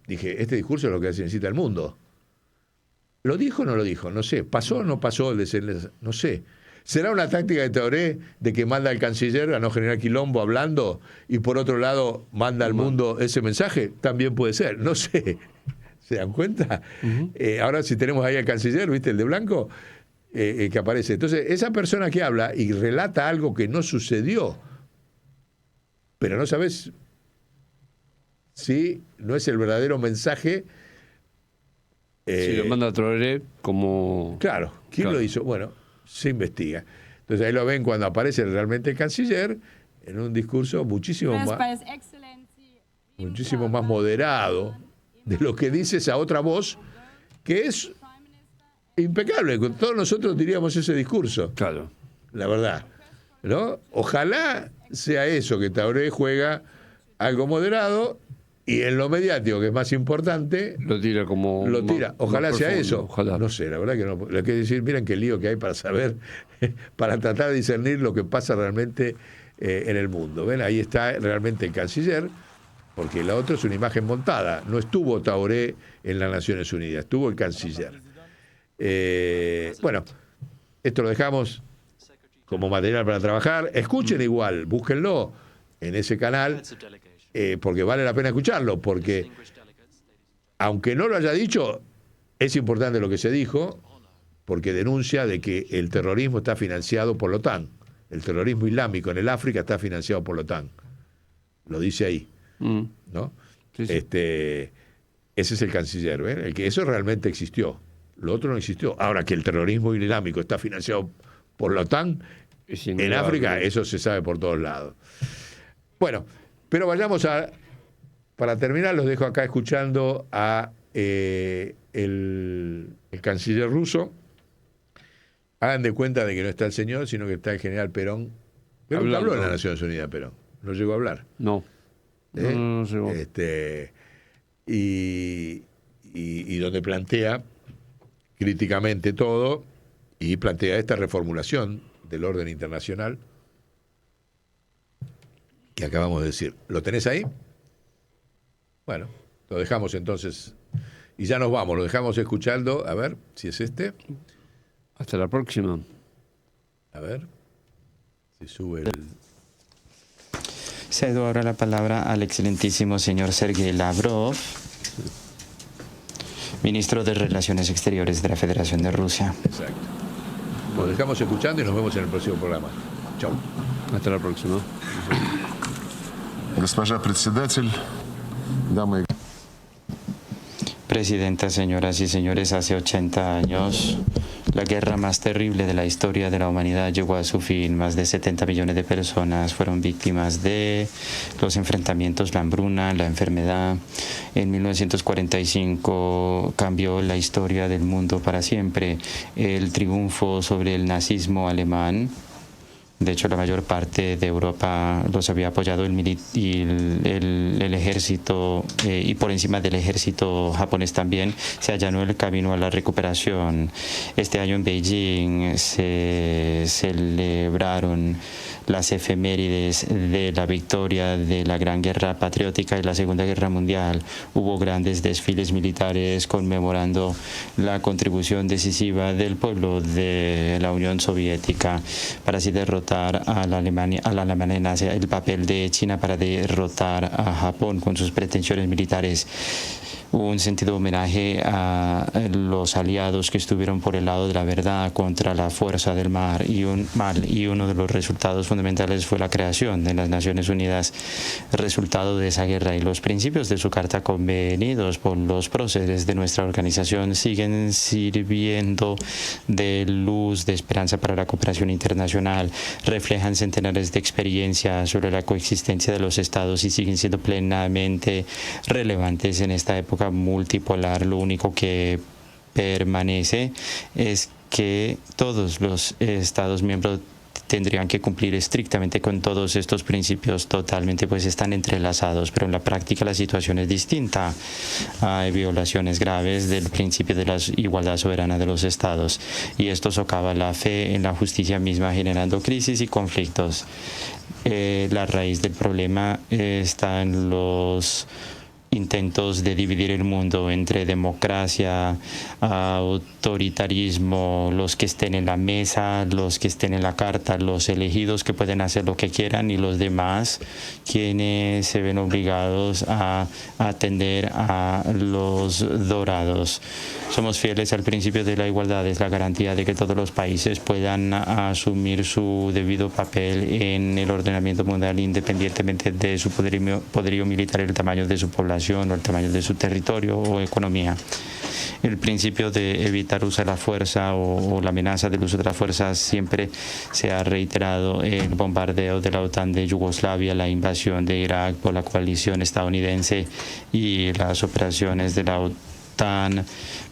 Dije, este discurso es lo que necesita el mundo. ¿Lo dijo o no lo dijo? No sé. ¿Pasó o no pasó el desenlace? No sé. ¿Será una táctica de Taoré de que manda al canciller a no generar quilombo hablando y por otro lado manda al mundo ese mensaje? También puede ser. No sé. ¿Se dan cuenta? Ahora si tenemos ahí al canciller, ¿viste? El de blanco, que aparece. Entonces, esa persona que habla y relata algo que no sucedió, pero no sabes si no es el verdadero mensaje. Si lo manda a Traoré como... Claro, ¿quién lo hizo? Bueno, se investiga. Entonces ahí lo ven cuando aparece realmente el canciller en un discurso muchísimo más moderado de lo que dice esa otra voz, que es impecable. Todos nosotros diríamos ese discurso. Claro. La verdad, ¿no? Ojalá sea eso, que Taoré juega algo moderado y en lo mediático, que es más importante, lo tira como... Lo tira. Ojalá más sea profundo, eso. ojalá. No sé, la verdad que no. Lo que decir, miren qué lío que hay para saber, para tratar de discernir lo que pasa realmente en el mundo. ¿Ven? Ahí está realmente el canciller, porque la otra es una imagen montada. No estuvo Taoré en las Naciones Unidas, estuvo el canciller. Bueno, esto lo dejamos como material para trabajar. Escuchen igual, búsquenlo en ese canal, porque vale la pena escucharlo, porque aunque no lo haya dicho, es importante lo que se dijo, porque denuncia de que el terrorismo está financiado por la OTAN. el terrorismo islámico en el África está financiado por la OTAN. Lo dice ahí, ¿no? Sí, sí. Ese es el canciller, ¿ven? Eso realmente existió. Lo otro no existió. Ahora que el terrorismo islámico está financiado por la OTAN, en África eso se sabe por todos lados. Bueno, pero vayamos para terminar, los dejo acá escuchando a el canciller ruso. Hagan de cuenta de que no está el señor, sino que está el general Perón. Pero nunca habló en las Naciones Unidas, Perón. No llegó a hablar. No. No llegó. Y donde plantea críticamente todo y plantea esta reformulación del orden internacional que acabamos de decir. ¿Lo tenés ahí? Bueno, lo dejamos entonces y ya nos vamos, lo dejamos escuchando, a ver si es este. Hasta la próxima. A ver si sube el... Cedo ahora la palabra al excelentísimo señor Sergei Lavrov, ministro de Relaciones Exteriores de la Federación de Rusia. Exacto. Lo dejamos escuchando y nos vemos en el próximo programa. Chau. Hasta la próxima. Госпожа председатель, дамы и Presidenta, señoras y señores, hace 80 años, la guerra más terrible de la historia de la humanidad llegó a su fin. Más de 70 millones de personas fueron víctimas de los enfrentamientos, la hambruna, la enfermedad. En 1945 cambió la historia del mundo para siempre. El triunfo sobre el nazismo alemán. De hecho, la mayor parte de Europa los había apoyado el ejército, y por encima del ejército japonés también se allanó el camino a la recuperación. Este año en Beijing se celebraron las efemérides de la victoria de la Gran Guerra Patriótica y la Segunda Guerra Mundial. Hubo grandes desfiles militares conmemorando la contribución decisiva del pueblo de la Unión Soviética para así derrotar a la Alemania nazi, el papel de China para derrotar a Japón con sus pretensiones militares. Un sentido homenaje a los aliados que estuvieron por el lado de la verdad contra la fuerza del mal, y uno de los resultados fundamentales fue la creación de las Naciones Unidas. El resultado de esa guerra y los principios de su carta convenidos por los próceres de nuestra organización siguen sirviendo de luz, de esperanza para la cooperación internacional, reflejan centenares de experiencias sobre la coexistencia de los estados y siguen siendo plenamente relevantes en esta época multipolar. Lo único que permanece es que todos los Estados miembros tendrían que cumplir estrictamente con todos estos principios totalmente, pues están entrelazados, pero en la práctica la situación es distinta. Hay violaciones graves del principio de la igualdad soberana de los Estados y esto socava la fe en la justicia misma, generando crisis y conflictos. La raíz del problema está en los intentos de dividir el mundo entre democracia, autoritarismo, los que estén en la mesa, los que estén en la carta, los elegidos que pueden hacer lo que quieran y los demás quienes se ven obligados a atender a los dorados. Somos fieles al principio de la igualdad, es la garantía de que todos los países puedan asumir su debido papel en el ordenamiento mundial independientemente de su poderío militar, el tamaño de su población o el tamaño de su territorio o economía. El principio de evitar usar la fuerza o la amenaza del uso de la fuerza siempre se ha reiterado. El bombardeo de la OTAN de Yugoslavia, la invasión de Irak por la coalición estadounidense y las operaciones de la OTAN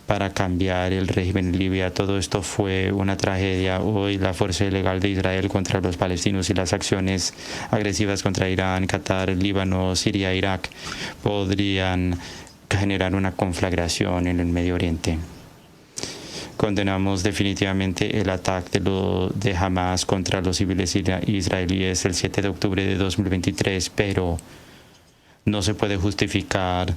para cambiar el régimen en Libia. Todo esto fue una tragedia. Hoy la fuerza ilegal de Israel contra los palestinos y las acciones agresivas contra Irán, Qatar, Líbano, Siria, Irak podrían generar una conflagración en el Medio Oriente. Condenamos definitivamente el ataque de Hamas contra los civiles israelíes el 7 de octubre de 2023, pero no se puede justificar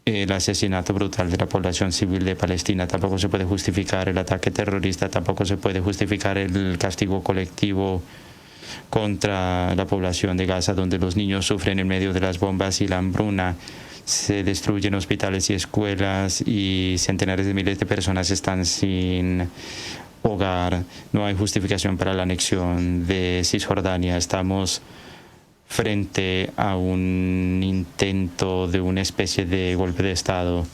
el asesinato brutal de la población civil de Palestina, tampoco se puede justificar el ataque terrorista, tampoco se puede justificar el castigo colectivo contra la población de Gaza, donde los niños sufren en medio de las bombas y la hambruna. Se destruyen hospitales y escuelas y centenares de miles de personas están sin hogar. No hay justificación para la anexión de Cisjordania. Estamos frente a un intento de una especie de golpe de Estado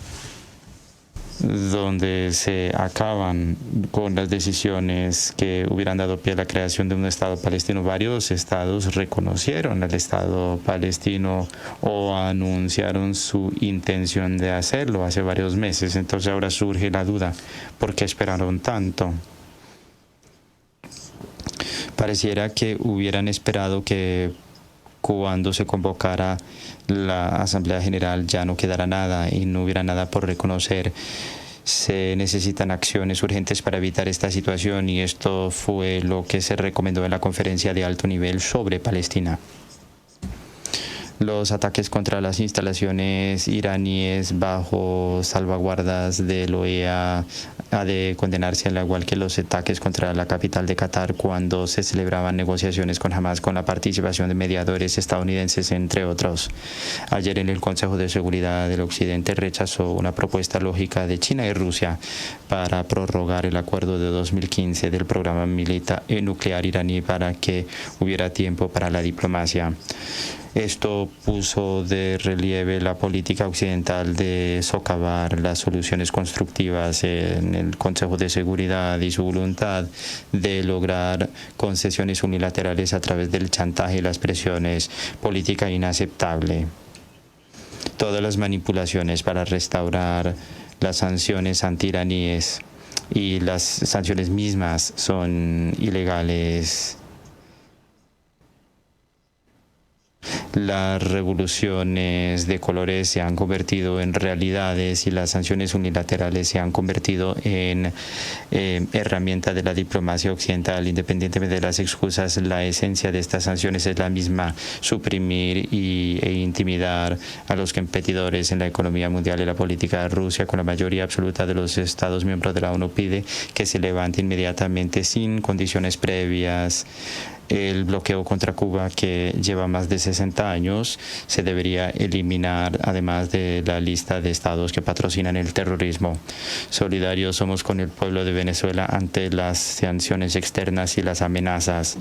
donde se acaban con las decisiones que hubieran dado pie a la creación de un Estado palestino. Varios estados reconocieron al Estado palestino o anunciaron su intención de hacerlo hace varios meses. Entonces ahora surge la duda, ¿por qué esperaron tanto? Pareciera que hubieran esperado que cuando se convocara la Asamblea General ya no quedara nada y no hubiera nada por reconocer. Se necesitan acciones urgentes para evitar esta situación y esto fue lo que se recomendó en la conferencia de alto nivel sobre Palestina. Los ataques contra las instalaciones iraníes bajo salvaguardas de la OEA ha de condenarse, al igual que los ataques contra la capital de Qatar cuando se celebraban negociaciones con Hamas con la participación de mediadores estadounidenses, entre otros. Ayer en el Consejo de Seguridad del Occidente rechazó una propuesta lógica de China y Rusia para prorrogar el acuerdo de 2015 del programa nuclear iraní para que hubiera tiempo para la diplomacia. Esto puso de relieve la política occidental de socavar las soluciones constructivas en el Consejo de Seguridad y su voluntad de lograr concesiones unilaterales a través del chantaje y las presiones, política inaceptable. Todas las manipulaciones para restaurar las sanciones antiiraníes y las sanciones mismas son ilegales. Las revoluciones de colores se han convertido en realidades y las sanciones unilaterales se han convertido en herramienta de la diplomacia occidental. Independientemente de las excusas, la esencia de estas sanciones es la misma: suprimir e intimidar a los competidores en la economía mundial y la política. Rusia, con la mayoría absoluta de los Estados miembros de la ONU, pide que se levante inmediatamente, sin condiciones previas, el bloqueo contra Cuba, que lleva más de 60 años. Se debería eliminar, además de la lista de estados que patrocinan el terrorismo. Solidarios somos con el pueblo de Venezuela ante las sanciones externas y las amenazas.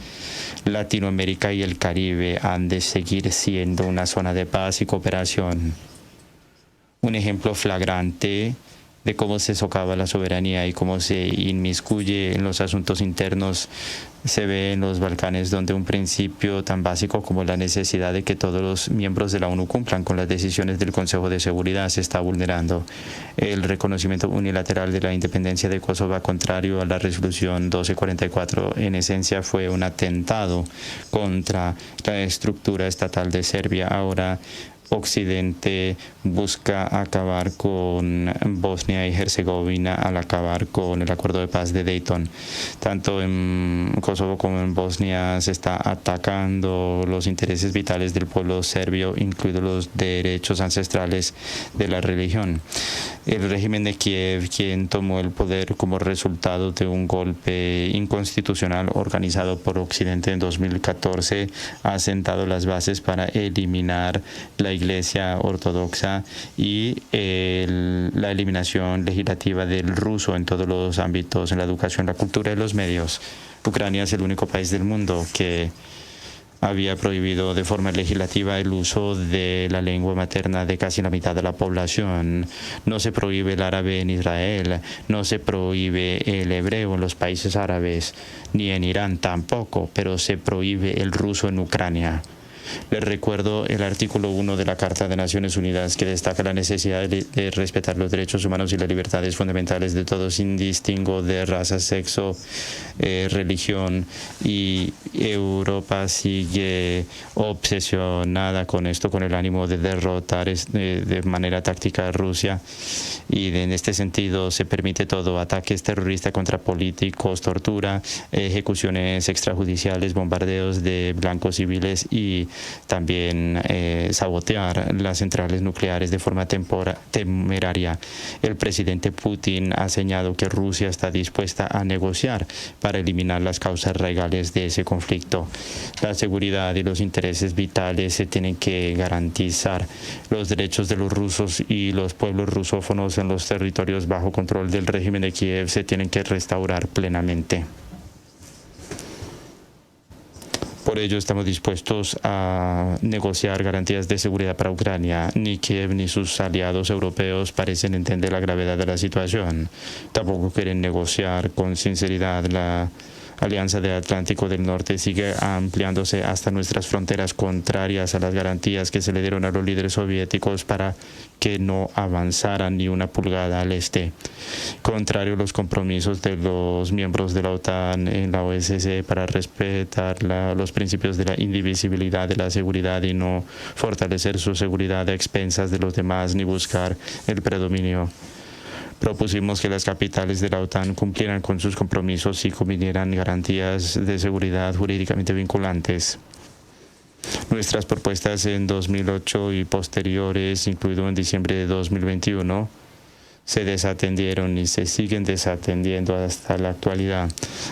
Latinoamérica y el Caribe han de seguir siendo una zona de paz y cooperación. Un ejemplo flagrante de cómo se socava la soberanía y cómo se inmiscuye en los asuntos internos se ve en los Balcanes, donde un principio tan básico como la necesidad de que todos los miembros de la ONU cumplan con las decisiones del Consejo de Seguridad se está vulnerando. El reconocimiento unilateral de la independencia de Kosovo, contrario a la resolución 1244, en esencia fue un atentado contra la estructura estatal de Serbia. Ahora Occidente busca acabar con Bosnia y Herzegovina al acabar con el acuerdo de paz de Dayton. Tanto en Kosovo como en Bosnia se está atacando los intereses vitales del pueblo serbio, incluidos los derechos ancestrales de la religión. El régimen de Kiev, quien tomó el poder como resultado de un golpe inconstitucional organizado por Occidente en 2014, ha sentado las bases para eliminar la Iglesia Ortodoxa y la eliminación legislativa del ruso en todos los ámbitos, en la educación, la cultura y los medios. Ucrania es el único país del mundo que había prohibido de forma legislativa el uso de la lengua materna de casi la mitad de la población. No se prohíbe el árabe en Israel, no se prohíbe el hebreo en los países árabes, ni en Irán tampoco, pero se prohíbe el ruso en Ucrania. Les recuerdo el artículo 1 de la Carta de Naciones Unidas, que destaca la necesidad de respetar los derechos humanos y las libertades fundamentales de todos, sin distingo de raza, sexo, religión. Y Europa sigue obsesionada con esto, con el ánimo de derrotar de manera táctica a Rusia. Y en este sentido se permite todo: ataques terroristas contra políticos, tortura, ejecuciones extrajudiciales, bombardeos de blancos civiles y también sabotear las centrales nucleares de forma temeraria. El presidente Putin ha señalado que Rusia está dispuesta a negociar para eliminar las causas raíces de ese conflicto. La seguridad y los intereses vitales se tienen que garantizar. Los derechos de los rusos y los pueblos rusófonos en los territorios bajo control del régimen de Kiev se tienen que restaurar plenamente. Por ello estamos dispuestos a negociar garantías de seguridad para Ucrania. Ni Kiev ni sus aliados europeos parecen entender la gravedad de la situación. Tampoco quieren negociar con sinceridad. La Alianza del Atlántico del Norte sigue ampliándose hasta nuestras fronteras, contrarias a las garantías que se le dieron a los líderes soviéticos para que no avanzaran ni una pulgada al este. Contrario a los compromisos de los miembros de la OTAN en la OSCE para respetar los principios de la indivisibilidad de la seguridad y no fortalecer su seguridad a expensas de los demás ni buscar el predominio. Propusimos que las capitales de la OTAN cumplieran con sus compromisos y convinieran garantías de seguridad jurídicamente vinculantes. Nuestras propuestas en 2008 y posteriores, incluido en diciembre de 2021, se desatendieron y se siguen desatendiendo hasta la actualidad.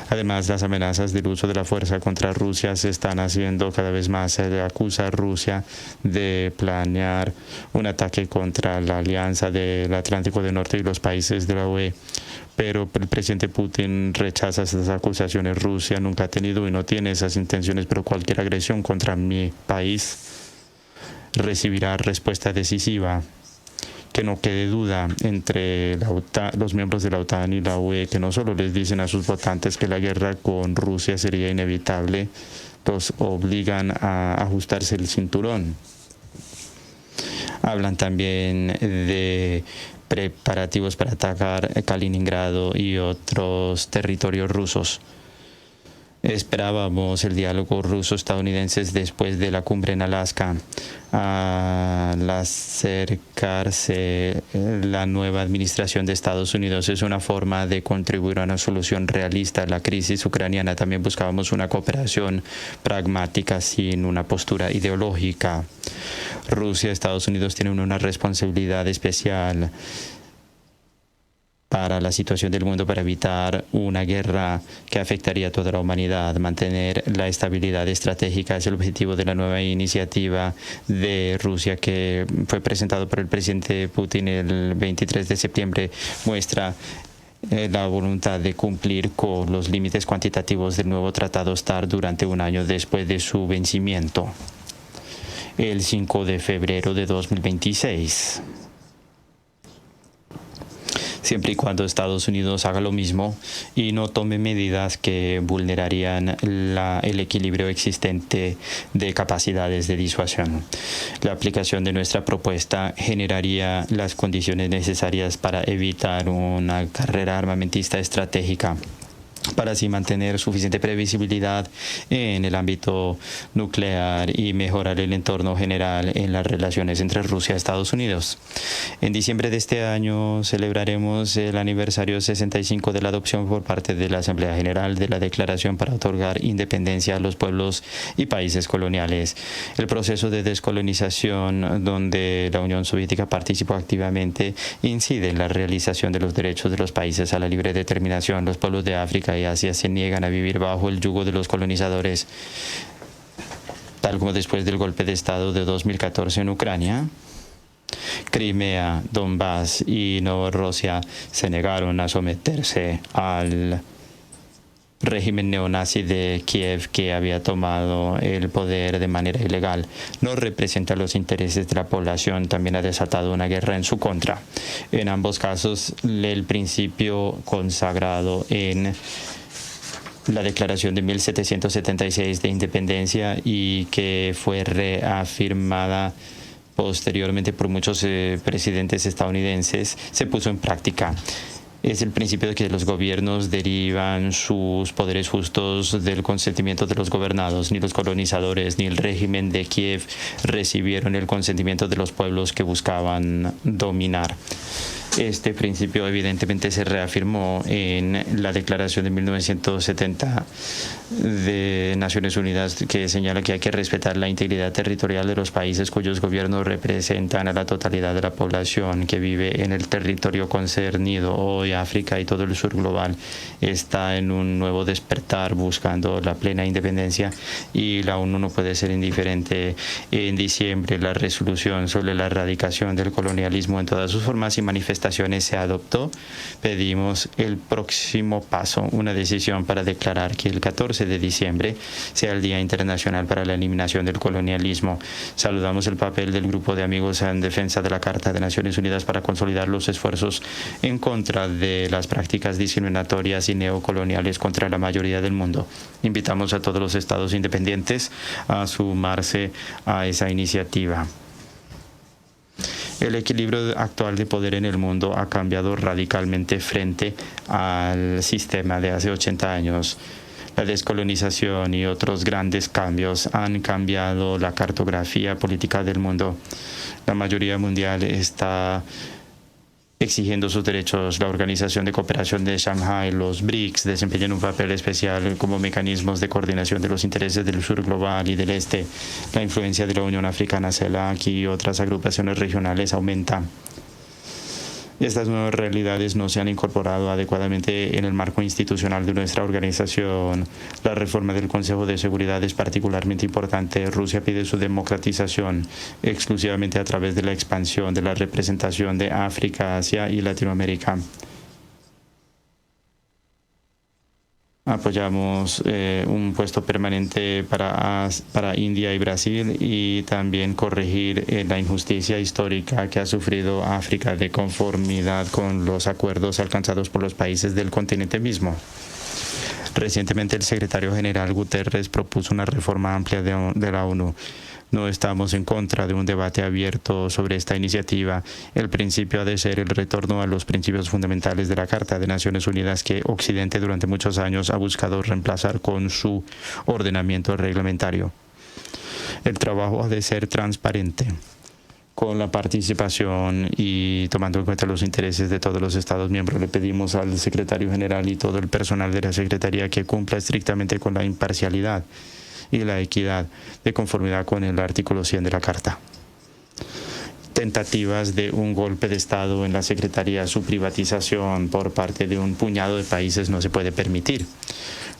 Además, las amenazas del uso de la fuerza contra Rusia se están haciendo cada vez más. Se acusa a Rusia de planear un ataque contra la Alianza del Atlántico del Norte y los países de la UE. Pero el presidente Putin rechaza esas acusaciones. Rusia nunca ha tenido y no tiene esas intenciones, pero cualquier agresión contra mi país recibirá respuesta decisiva. Que no quede duda entre la OTAN, los miembros de la OTAN y la UE, que no solo les dicen a sus votantes que la guerra con Rusia sería inevitable, los obligan a ajustarse el cinturón. Hablan también de preparativos para atacar Kaliningrado y otros territorios rusos. Esperábamos el diálogo ruso-estadounidense después de la cumbre en Alaska. Al acercarse la nueva administración de Estados Unidos es una forma de contribuir a una solución realista a la crisis ucraniana. También buscábamos una cooperación pragmática sin una postura ideológica. Rusia y Estados Unidos tienen una responsabilidad especial para la situación del mundo, para evitar una guerra que afectaría a toda la humanidad. Mantener la estabilidad estratégica es el objetivo de la nueva iniciativa de Rusia que fue presentado por el presidente Putin el 23 de septiembre. Muestra la voluntad de cumplir con los límites cuantitativos del nuevo Tratado START durante un año después de su vencimiento, el 5 de febrero de 2026. Siempre y cuando Estados Unidos haga lo mismo y no tome medidas que vulnerarían el equilibrio existente de capacidades de disuasión. La aplicación de nuestra propuesta generaría las condiciones necesarias para evitar una carrera armamentista estratégica, para así mantener suficiente previsibilidad en el ámbito nuclear y mejorar el entorno general en las relaciones entre Rusia y Estados Unidos. En diciembre de este año celebraremos el aniversario 65 de la adopción por parte de la Asamblea General de la Declaración para otorgar independencia a los pueblos y países coloniales. El proceso de descolonización, donde la Unión Soviética participó activamente, incide en la realización de los derechos de los países a la libre determinación. Los pueblos de África y Asia se niegan a vivir bajo el yugo de los colonizadores, tal como después del golpe de Estado de 2014 en Ucrania. Crimea, Donbass y Novorossia se negaron a someterse al régimen neonazi de Kiev, que había tomado el poder de manera ilegal. No representa los intereses de la población, también ha desatado una guerra en su contra. En ambos casos, el principio consagrado en la Declaración de 1776 de Independencia y que fue reafirmada posteriormente por muchos presidentes estadounidenses, se puso en práctica. Es el principio de que los gobiernos derivan sus poderes justos del consentimiento de los gobernados. Ni los colonizadores ni el régimen de Kiev recibieron el consentimiento de los pueblos que buscaban dominar. Este principio evidentemente se reafirmó en la Declaración de 1970 de Naciones Unidas, que señala que hay que respetar la integridad territorial de los países cuyos gobiernos representan a la totalidad de la población que vive en el territorio concernido. Hoy África y todo el sur global está en un nuevo despertar buscando la plena independencia y la ONU no puede ser indiferente. En diciembre la resolución sobre la erradicación del colonialismo en todas sus formas y manifestaciones se adoptó. Pedimos el próximo paso, una decisión para declarar que el 14 de diciembre sea el Día Internacional para la Eliminación del Colonialismo. Saludamos el papel del Grupo de Amigos en defensa de la Carta de Naciones Unidas para consolidar los esfuerzos en contra de las prácticas discriminatorias y neocoloniales contra la mayoría del mundo. Invitamos a todos los estados independientes a sumarse a esa iniciativa. El equilibrio actual de poder en el mundo ha cambiado radicalmente frente al sistema de hace 80 años. La descolonización y otros grandes cambios han cambiado la cartografía política del mundo. La mayoría mundial está exigiendo sus derechos. La Organización de Cooperación de Shanghái, los BRICS, desempeñan un papel especial como mecanismos de coordinación de los intereses del sur global y del este. La influencia de la Unión Africana, CELAC y otras agrupaciones regionales aumenta. Estas nuevas realidades no se han incorporado adecuadamente en el marco institucional de nuestra organización. La reforma del Consejo de Seguridad es particularmente importante. Rusia pide su democratización exclusivamente a través de la expansión de la representación de África, Asia y Latinoamérica. Apoyamos un puesto permanente para India y Brasil y también corregir la injusticia histórica que ha sufrido África de conformidad con los acuerdos alcanzados por los países del continente mismo. Recientemente el secretario general Guterres propuso una reforma amplia de la ONU. No estamos en contra de un debate abierto sobre esta iniciativa. El principio ha de ser el retorno a los principios fundamentales de la Carta de Naciones Unidas que Occidente durante muchos años ha buscado reemplazar con su ordenamiento reglamentario. El trabajo ha de ser transparente, con la participación y tomando en cuenta los intereses de todos los Estados miembros. Le pedimos al secretario general y todo el personal de la Secretaría que cumpla estrictamente con la imparcialidad y la equidad de conformidad con el artículo 100 de la Carta. Tentativas de un golpe de Estado en la Secretaría, su privatización por parte de un puñado de países no se puede permitir.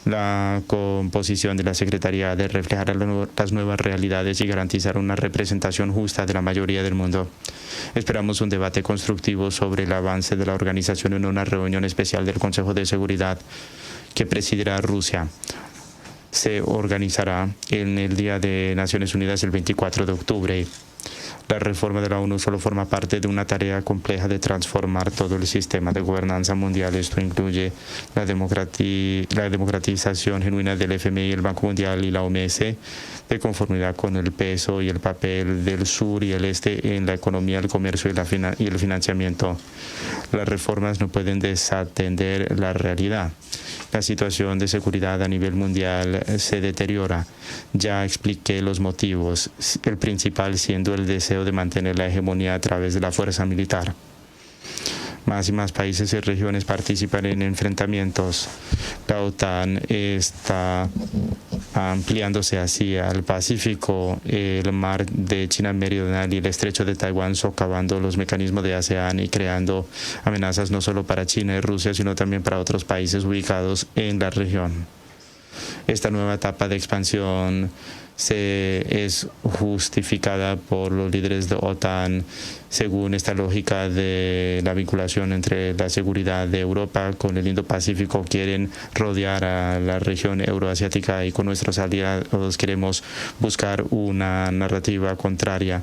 La composición de la Secretaría ha de reflejar las nuevas realidades y garantizar una representación justa de la mayoría del mundo. Esperamos un debate constructivo sobre el avance de la organización en una reunión especial del Consejo de Seguridad que presidirá Rusia. Se organizará en el Día de Naciones Unidas el 24 de octubre. La reforma de la ONU solo forma parte de una tarea compleja de transformar todo el sistema de gobernanza mundial. Esto incluye la democratización genuina del FMI, el Banco Mundial y la OMS, de conformidad con el peso y el papel del sur y el este en la economía, el comercio y el financiamiento. Las reformas no pueden desatender la realidad. La situación de seguridad a nivel mundial se deteriora. Ya expliqué los motivos, el principal siendo el deseo de mantener la hegemonía a través de la fuerza militar. Más y más países y regiones participan en enfrentamientos. La OTAN está ampliándose hacia el Pacífico, el mar de China Meridional y el estrecho de Taiwán, socavando los mecanismos de ASEAN y creando amenazas no solo para China y Rusia, sino también para otros países ubicados en la región. Esta nueva etapa de expansión es justificada por los líderes de OTAN según esta lógica de la vinculación entre la seguridad de Europa con el Indo-Pacífico. Quieren rodear a la región euroasiática y con nuestros aliados queremos buscar una narrativa contraria.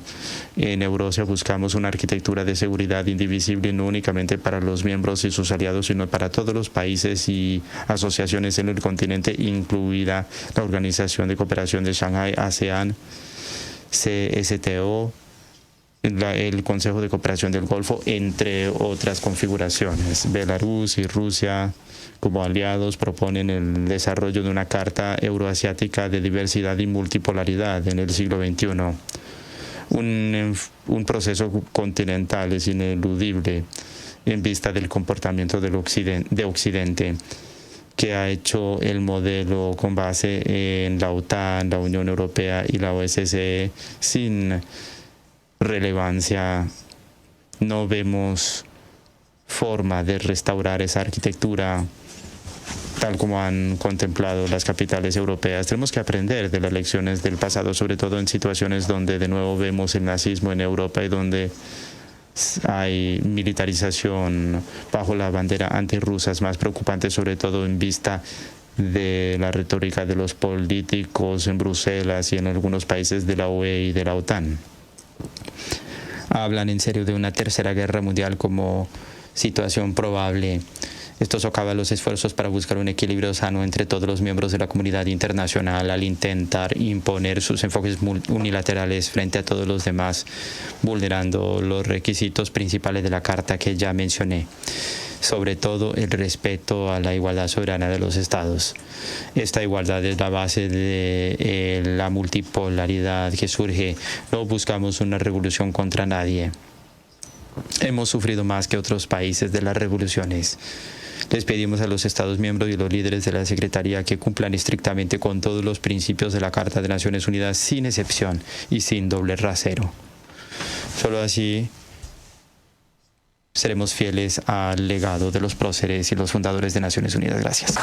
En Eurasia buscamos una arquitectura de seguridad indivisible no únicamente para los miembros y sus aliados, sino para todos los países y asociaciones en el continente, incluida la Organización de Cooperación de Shanghái, ASEAN, CSTO, el Consejo de Cooperación del Golfo, entre otras configuraciones. Belarus y Rusia, como aliados, proponen el desarrollo de una carta euroasiática de diversidad y multipolaridad en el siglo XXI. Un proceso continental es ineludible en vista del comportamiento de Occidente, que ha hecho el modelo con base en la OTAN, la Unión Europea y la OSCE sin relevancia. No vemos forma de restaurar esa arquitectura tal como han contemplado las capitales europeas. Tenemos que aprender de las lecciones del pasado, sobre todo en situaciones donde de nuevo vemos el nazismo en Europa y donde hay militarización bajo la bandera antirrusa. Es más preocupante, sobre todo en vista de la retórica de los políticos en Bruselas y en algunos países de la UE y de la OTAN. Hablan en serio de una tercera guerra mundial como situación probable. Esto socava los esfuerzos para buscar un equilibrio sano entre todos los miembros de la comunidad internacional al intentar imponer sus enfoques unilaterales frente a todos los demás, vulnerando los requisitos principales de la Carta que ya mencioné, sobre todo el respeto a la igualdad soberana de los estados. Esta igualdad es la base de la multipolaridad que surge. No buscamos una revolución contra nadie. Hemos sufrido más que otros países de las revoluciones. Les pedimos a los Estados miembros y los líderes de la Secretaría que cumplan estrictamente con todos los principios de la Carta de Naciones Unidas sin excepción y sin doble rasero. Solo así seremos fieles al legado de los próceres y los fundadores de Naciones Unidas. Gracias.